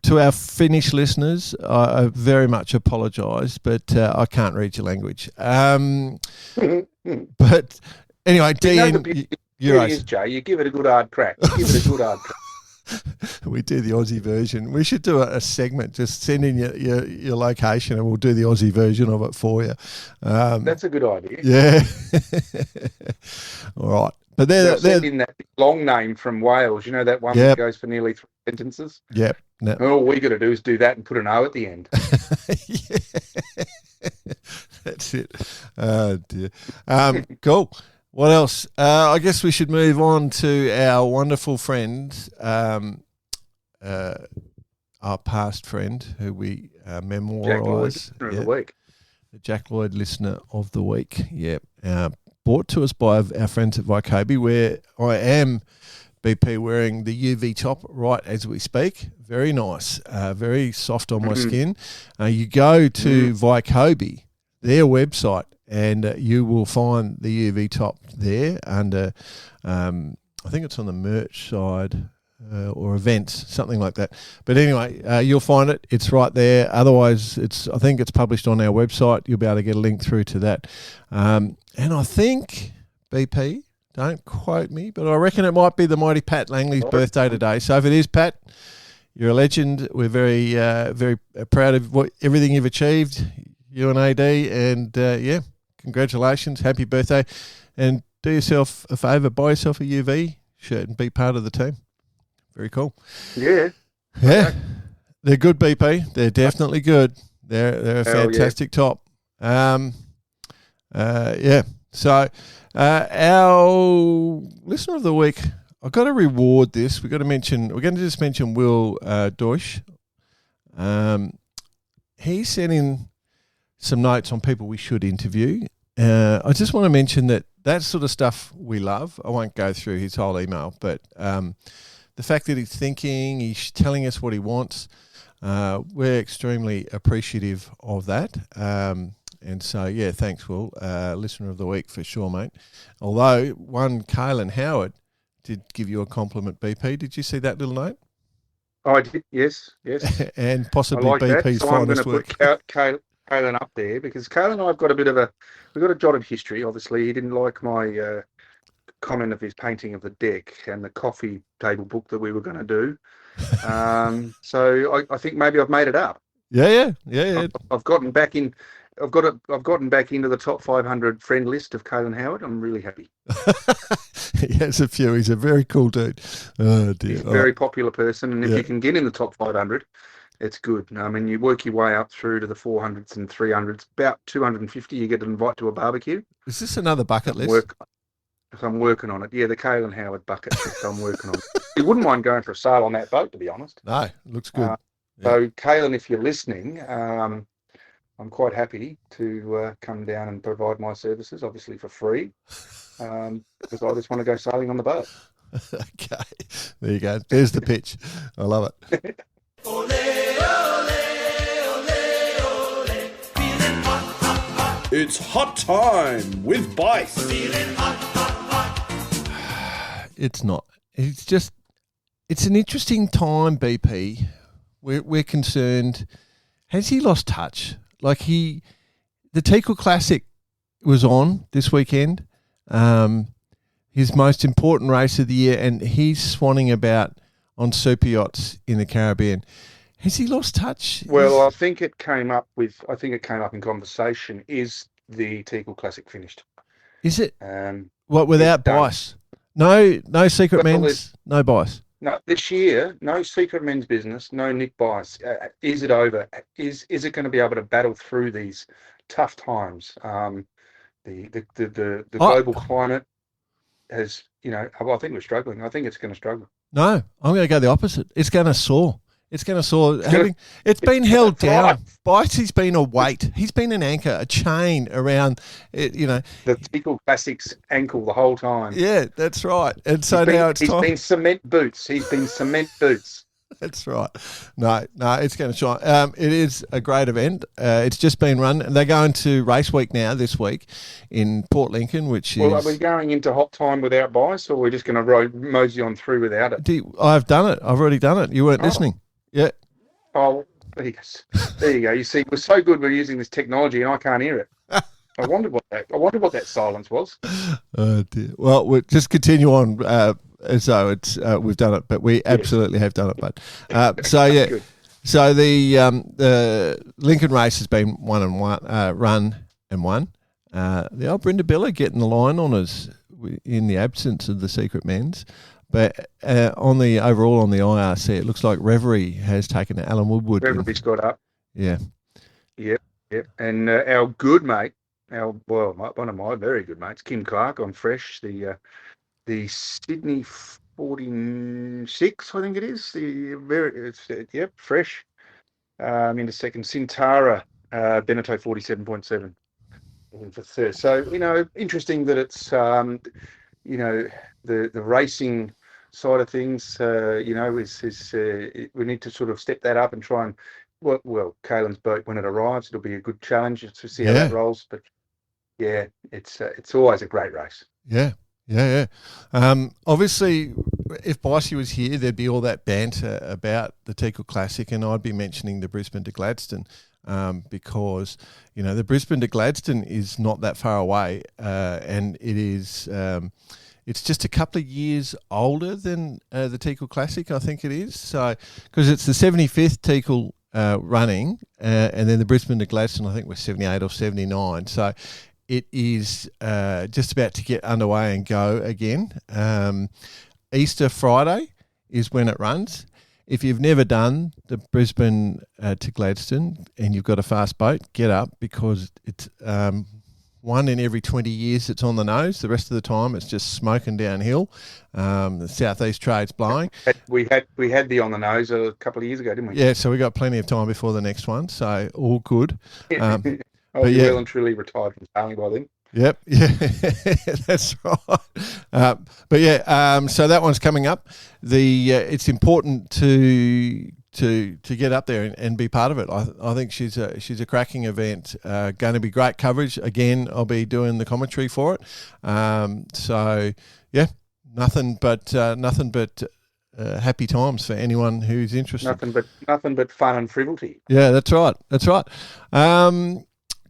To our Finnish listeners, I very much apologise, but I can't read your language. But anyway, DN Euros. Jay, you give it a good hard crack. We do the Aussie version. We should do a segment. Just send in your location and we'll do the Aussie version of it for you. That's a good idea. Yeah. All right. But they're in that long name from Wales. You know that one that goes for nearly 3 sentences? Yep. No. And all we got to do is do that and put an O at the end. Yeah. That's it. Oh, dear. Cool. What else? I guess we should move on to our wonderful friend, our past friend, who we memoirise. Jack Lloyd, Listener of the Week. The Jack Lloyd Listener of the Week. Yeah. Brought to us by our friends at Vycobi, where I am, BP, wearing the UV top right as we speak. Very nice. Very soft on my skin. You go to Vycobi, their website, and you will find the UV top there under, I think it's on the merch side or events, something like that. But anyway, you'll find it. It's right there. Otherwise, I think it's published on our website. You'll be able to get a link through to that. And I think, BP, don't quote me, but I reckon it might be the mighty Pat Langley's birthday today. So if it is, Pat, you're a legend. We're very very proud of everything you've achieved, you and AD, and congratulations, happy birthday, and do yourself a favour, buy yourself a UV shirt and be part of the team. Very cool. Yeah. Yeah. Okay. They're good, BP. They're definitely good. They're a fantastic top. So our listener of the week, I've got to reward this. We're going to just mention Will Deutsch. He sent in some notes on people we should interview. I just want to mention that sort of stuff we love. I won't go through his whole email, but the fact that he's thinking, he's telling us what he wants, we're extremely appreciative of that. And so, thanks, Will. Listener of the week for sure, mate. Although one Kaylin Howard did give you a compliment, BP. Did you see that little note? I did, yes. And possibly I like BP's that. So finest work. I'm going to put Kaylin up there because Kaylin and I have got we've got a jotted history. Obviously, he didn't like my comment of his painting of the deck and the coffee table book that we were going to do. So I think maybe I've made it up. Yeah. I've gotten back in. I've gotten back into the top 500 friend list of Kaylin Howard. I'm really happy. He has a few. He's a very cool dude. Oh dear. He's a very popular person, and if you can get in the top 500, it's good. I mean, you work your way up through to the 400s and 300s. About 250, you get an invite to a barbecue. Is this another bucket list? I'm working on it. Yeah, the Kaylin Howard bucket list. I'm working on it. You wouldn't mind going for a sail on that boat, to be honest. No, looks good. So, Kaylin, if you're listening, I'm quite happy to come down and provide my services, obviously for free, because I just want to go sailing on the boat. Okay, there you go. There's the pitch. I love it. Ole, ole, ole, ole. Feeling hot, hot, hot. It's hot time with Bice. Feeling hot, hot, hot. It's not. It's an interesting time, BP. We're concerned. Has he lost touch? Like the Teakle Classic was on this weekend, his most important race of the year, and he's swanning about on super yachts in the Caribbean. Has he lost touch? Well, I think it came up in conversation. Is the Teakle Classic finished? Is it? Without Bice? No secret men's, no Bice. No, this year, no secret men's business, no Nick Bice. Is it over? Is it going to be able to battle through these tough times? The global climate has, I think we're struggling. I think it's going to struggle. No, I'm going to go the opposite. It's going to soar. It's going to soar. It's been held down. Bitey's been a weight. He's been an anchor, a chain around it, The Teakle Classic's ankle the whole time. Yeah, that's right. And so now it's time. He's been cement boots. That's right. No, it's going to shine. It is a great event. It's just been run. And they're going to race week now this week in Port Lincoln, which is... Well, are we going into hot time without Bice, or we're just going to mosey on through without it? I've done it. I've already done it. You weren't listening. Yeah. Oh, there you go. You see, we're so good we're using this technology and I can't hear it. I wondered what that silence was. Oh dear. Well, we'll just continue on as though it's we've done it, but we absolutely have done it. But so yeah. Good. So the Lincoln race has been run and won. The old Brenda Biller getting the line on us in the absence of the secret men's. But on the IRC, it looks like Reverie has taken Alan Woodward. Reverie's got up. Yeah. Yep. And our good mate, one of my very good mates, Kim Clark on Fresh, the Sydney 46, I think it is. Fresh. Into second, Sintara, Beneteau 47.7 for third. So interesting that it's the racing side of things, we need to sort of step that up and try and, Kaylin's boat, when it arrives, it'll be a good challenge to see how that rolls. But yeah, it's always a great race. Yeah. Obviously, if Bicey was here, there'd be all that banter about the Teakle Classic, and I'd be mentioning the Brisbane to Gladstone because the Brisbane to Gladstone is not that far away, and it is. it's just a couple of years older than the Teakle Classic, I think it is. So, because it's the 75th Teakle running, and then the Brisbane to Gladstone, I think, was 78 or 79. So, it is just about to get underway and go again. Easter Friday is when it runs. If you've never done the Brisbane to Gladstone and you've got a fast boat, get up, because it's one in every 20 years it's on the nose. The rest of the time it's just smoking downhill. The southeast trade's blowing. We had the on the nose a couple of years ago, didn't we? Yeah, so we got plenty of time before the next one, so all good. I'll be well and truly retired from sailing by then. Yep, yeah, that's right. But yeah, so that one's coming up. It's important to get up there and be part of it. I think she's a cracking event. Going to be great coverage. Again, I'll be doing the commentary for it. So yeah, nothing but happy times for anyone who's interested. Nothing but fun and frivolity. Yeah, that's right. That's right.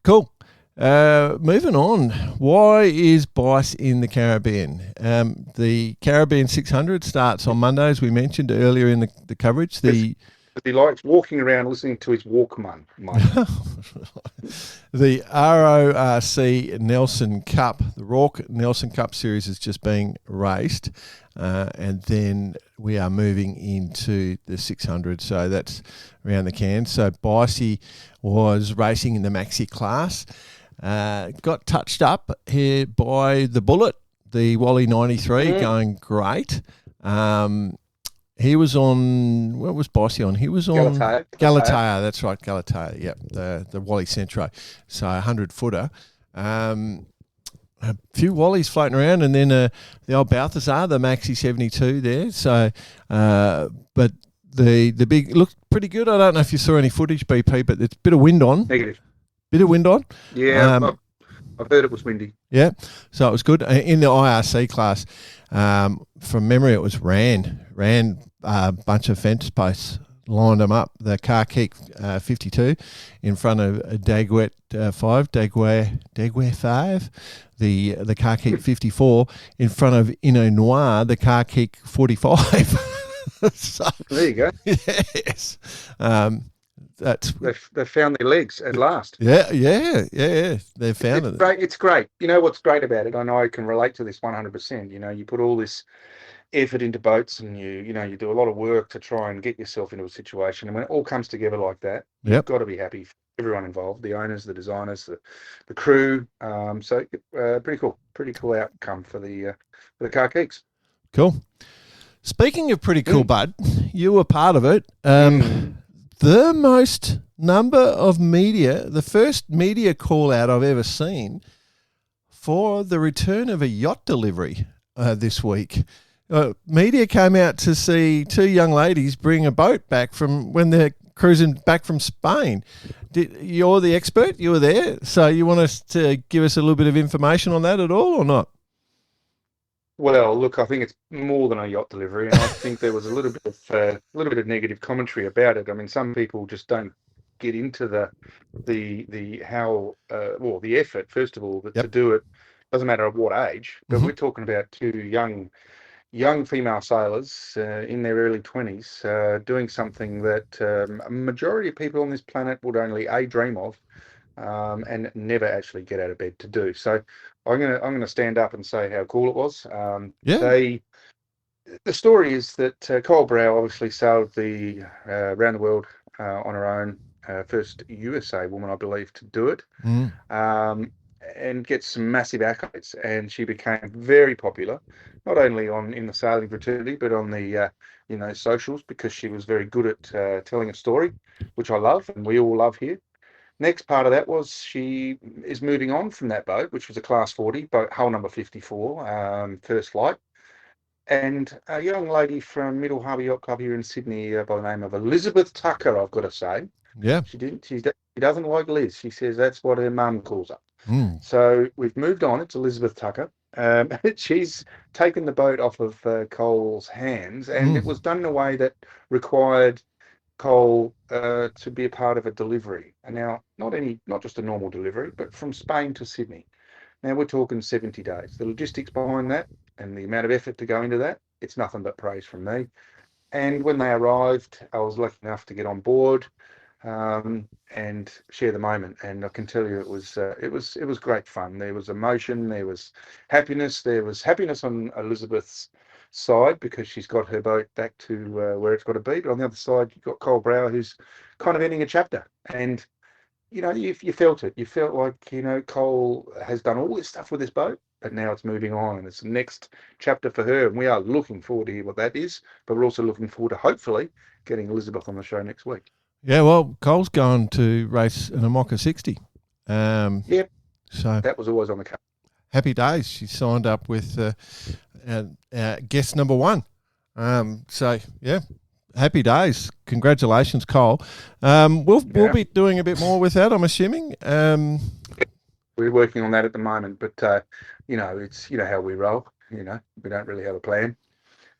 Cool. Moving on, why is Bice in the Caribbean? The Caribbean 600 starts on Monday, as we mentioned earlier in the coverage. He likes walking around listening to his Walkman. The RORC Nelson Cup, the Rourke Nelson Cup series is just being raced, and then we are moving into the 600, so that's around the can. So Bice was racing in the maxi class. Got touched up here by the Bullet, the Wally 93, going great. He was on, what was Bossy on? He was on Galatea. That's right, Galatea. Yep, the Wally Centro. So 100-footer. A few Wallies floating around, and then the old Balthazar, the Maxi 72 there. So, but the big looked pretty good. I don't know if you saw any footage, BP, but there's a bit of wind on. Negative. Bit of wind on. Yeah, I've heard it was windy. Yeah, so it was good. In the IRC class, from memory, it was ran a bunch of fence posts, lined them up. The car kick 52 in front of Daguet 5, Daguet 5. The car kick 54 in front of Inno Noir, the car kick 45. So, there you go. Yes. They found their legs at last. Yeah. They've found it. Great. It's great. You know what's great about it? I know I can relate to this 100%. You know, you put all this effort into boats, and you do a lot of work to try and get yourself into a situation, and when it all comes together like that, you've got to be happy for everyone involved, the owners, the designers, the crew. So pretty cool outcome for the car geeks. Cool. Speaking of pretty cool, Bud, you were part of it. The most number of media, the first media call out I've ever seen for the return of a yacht delivery this week. Media came out to see two young ladies bring a boat back from when they're cruising back from Spain. You're the expert. You were there. So you want us to give us a little bit of information on that at all or not? Well, look, I think it's more than a yacht delivery, and I think there was a little bit of negative commentary about it. I mean, some people just don't get into the effort. First of all, to do it doesn't matter at what age, but we're talking about two young female sailors in their early 20s doing something that a majority of people on this planet would only dream of. And never actually get out of bed to do. So I'm gonna stand up and say how cool it was. The story is that Cole Brow obviously sailed around the world on her own, first USA woman, I believe, to do it, and get some massive accolades. And she became very popular, not only in the sailing fraternity, but on the socials, because she was very good at telling a story, which I love and we all love here. Next part of that was she is moving on from that boat, which was a Class 40, boat hull number 54, first flight. And a young lady from Middle Harbour Yacht Club here in Sydney by the name of Elizabeth Tucker, I've got to say. Yeah. She doesn't like Liz. She says that's what her mum calls her. So we've moved on. It's Elizabeth Tucker. She's taken the boat off of Cole's hands, and it was done in a way that required Cole to be a part of a delivery, and now not just a normal delivery, but from Spain to Sydney. Now we're talking 70 days. The logistics behind that, and the amount of effort to go into that, it's nothing but praise from me. And when they arrived, I was lucky enough to get on board and share the moment. And I can tell you, it was great fun. There was emotion, there was happiness. There was happiness on Elizabeth's side because she's got her boat back to where it's got to be. But on the other side, you've got Cole Brower, who's kind of ending a chapter. And you felt it. You felt like Cole has done all this stuff with this boat, but now it's moving on, and it's the next chapter for her. And we are looking forward to hear what that is. But we're also looking forward to hopefully getting Elizabeth on the show next week. Yeah, well, Cole's going to race an Amoca 60. Yep. So that was always on the card. Happy days. She signed up with guest number 1. So, yeah, happy days. Congratulations, Cole. We'll be doing a bit more with that, I'm assuming. We're working on that at the moment, but, it's, how we roll. We don't really have a plan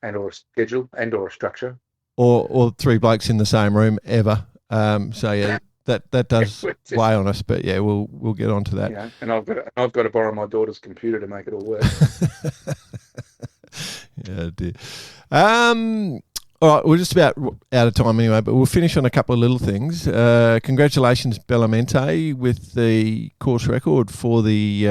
and or a schedule and or a structure. Or 3 blokes in the same room ever. So, yeah. That does weigh on us, but yeah, we'll get onto that. And I've got to borrow my daughter's computer to make it all work. Yeah, dear. All right, we're just about out of time anyway, but we'll finish on a couple of little things. Congratulations, Bellamente, with the course record for the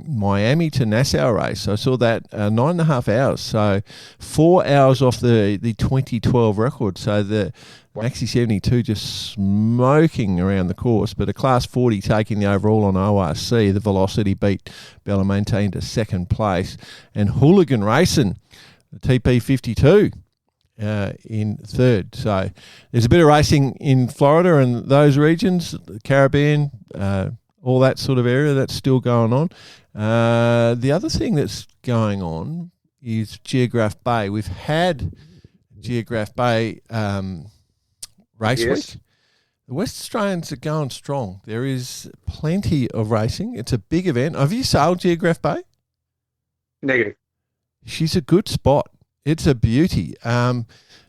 Miami to Nassau race. I saw that 9.5 hours, so 4 hours off the 2012 record. So the Maxi 72 just smoking around the course, but a Class 40 taking the overall on ORC. The Velocity beat Bellamente into second place. And Hooligan Racing, the TP 52. In third. So there's a bit of racing in Florida and those regions, the Caribbean, all that sort of area that's still going on. The other thing that's going on is Geograph Bay. We've had Geograph Bay race week. The West Australians are going strong. There is plenty of racing. It's a big event. Have you sailed Geograph Bay? Negative. She's a good spot. It's a beauty.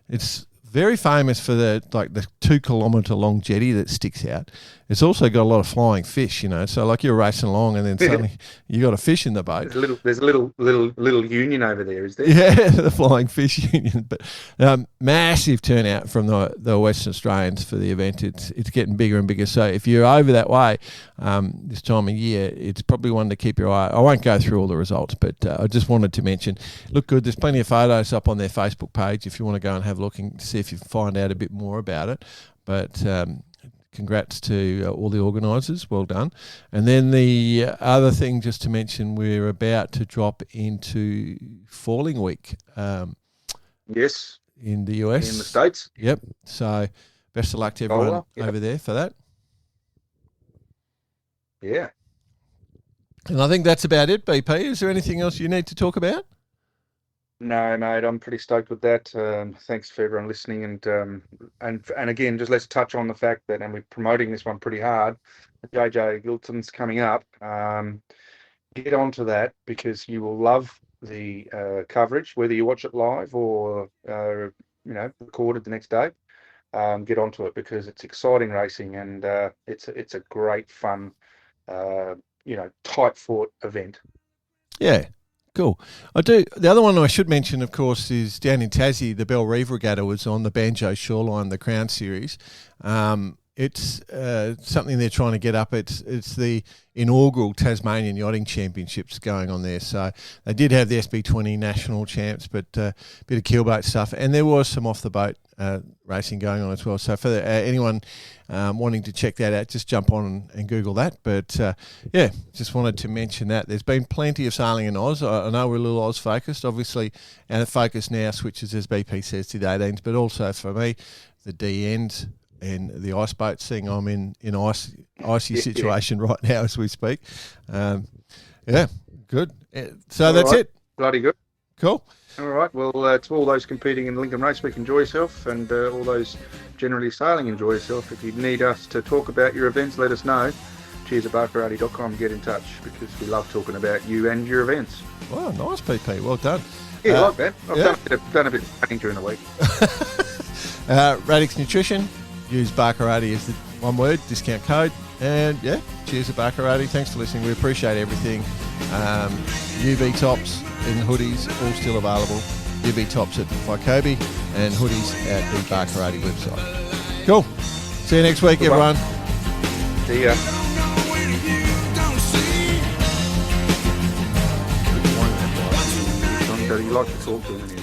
It's very famous for the 2 kilometre long jetty that sticks out. It's also got a lot of flying fish, So like you're racing along and then suddenly you got a fish in the boat. There's a little union over there, is there? Yeah, the Flying Fish Union. But massive turnout from the Western Australians for the event. It's getting bigger and bigger. So if you're over that way this time of year, it's probably one to keep your eye. I won't go through all the results, but I just wanted to mention. Look good. There's plenty of photos up on their Facebook page if you want to go and have a look and see if you find out a bit more about it. But congrats to all the organisers. Well done. And then the other thing, just to mention, we're about to drop into Falling Week. Yes. In the US. In the States. Yep. So best of luck to everyone over there for that. Yeah. And I think that's about it, BP. Is there anything else you need to talk about? No, mate, I'm pretty stoked with that. Thanks for everyone listening, and again, just let's touch on the fact that, and we're promoting this one pretty hard. The JJ Giltinans coming up. Get onto that because you will love the coverage, whether you watch it live or recorded the next day. Get onto it because it's exciting racing and it's a great fun, tight fought event. Yeah. Cool. I do. The other one I should mention, of course, is down in Tassie. The Bell Reeve Regatta was on the Banjo Shoreline, the Crown Series. It's something they're trying to get up. It's the inaugural Tasmanian Yachting Championships going on there. So they did have the SB20 national champs, but a bit of keelboat stuff, and there was some off the boat racing going on as well. So for anyone wanting to check that out, just jump on and Google that. But just wanted to mention that there's been plenty of sailing in Oz. I know we're a little Oz focused, obviously, and the focus now switches, as BP says, to the 18s, but also for me, the DNs. And the ice boat, seeing I'm in icy situation right now as we speak. Good. So that's it. Bloody good. Cool. All right. Well, to all those competing in Lincoln Race Week, enjoy yourself, and all those generally sailing, enjoy yourself. If you need us to talk about your events, let us know. Cheers@barkarati.com. Get in touch because we love talking about you and your events. Wow, nice, PP. Well done. Yeah, I like that. I've done a bit of training during the week. Radix Nutrition. Use Barkarati as the one word, discount code, And yeah, cheers to Baccarati. Thanks for listening. We appreciate everything. UV tops and hoodies all still available. UV tops at Vycobi and hoodies at the Baccarati website. Cool. See you next week, everyone. See ya. You like to talk to him.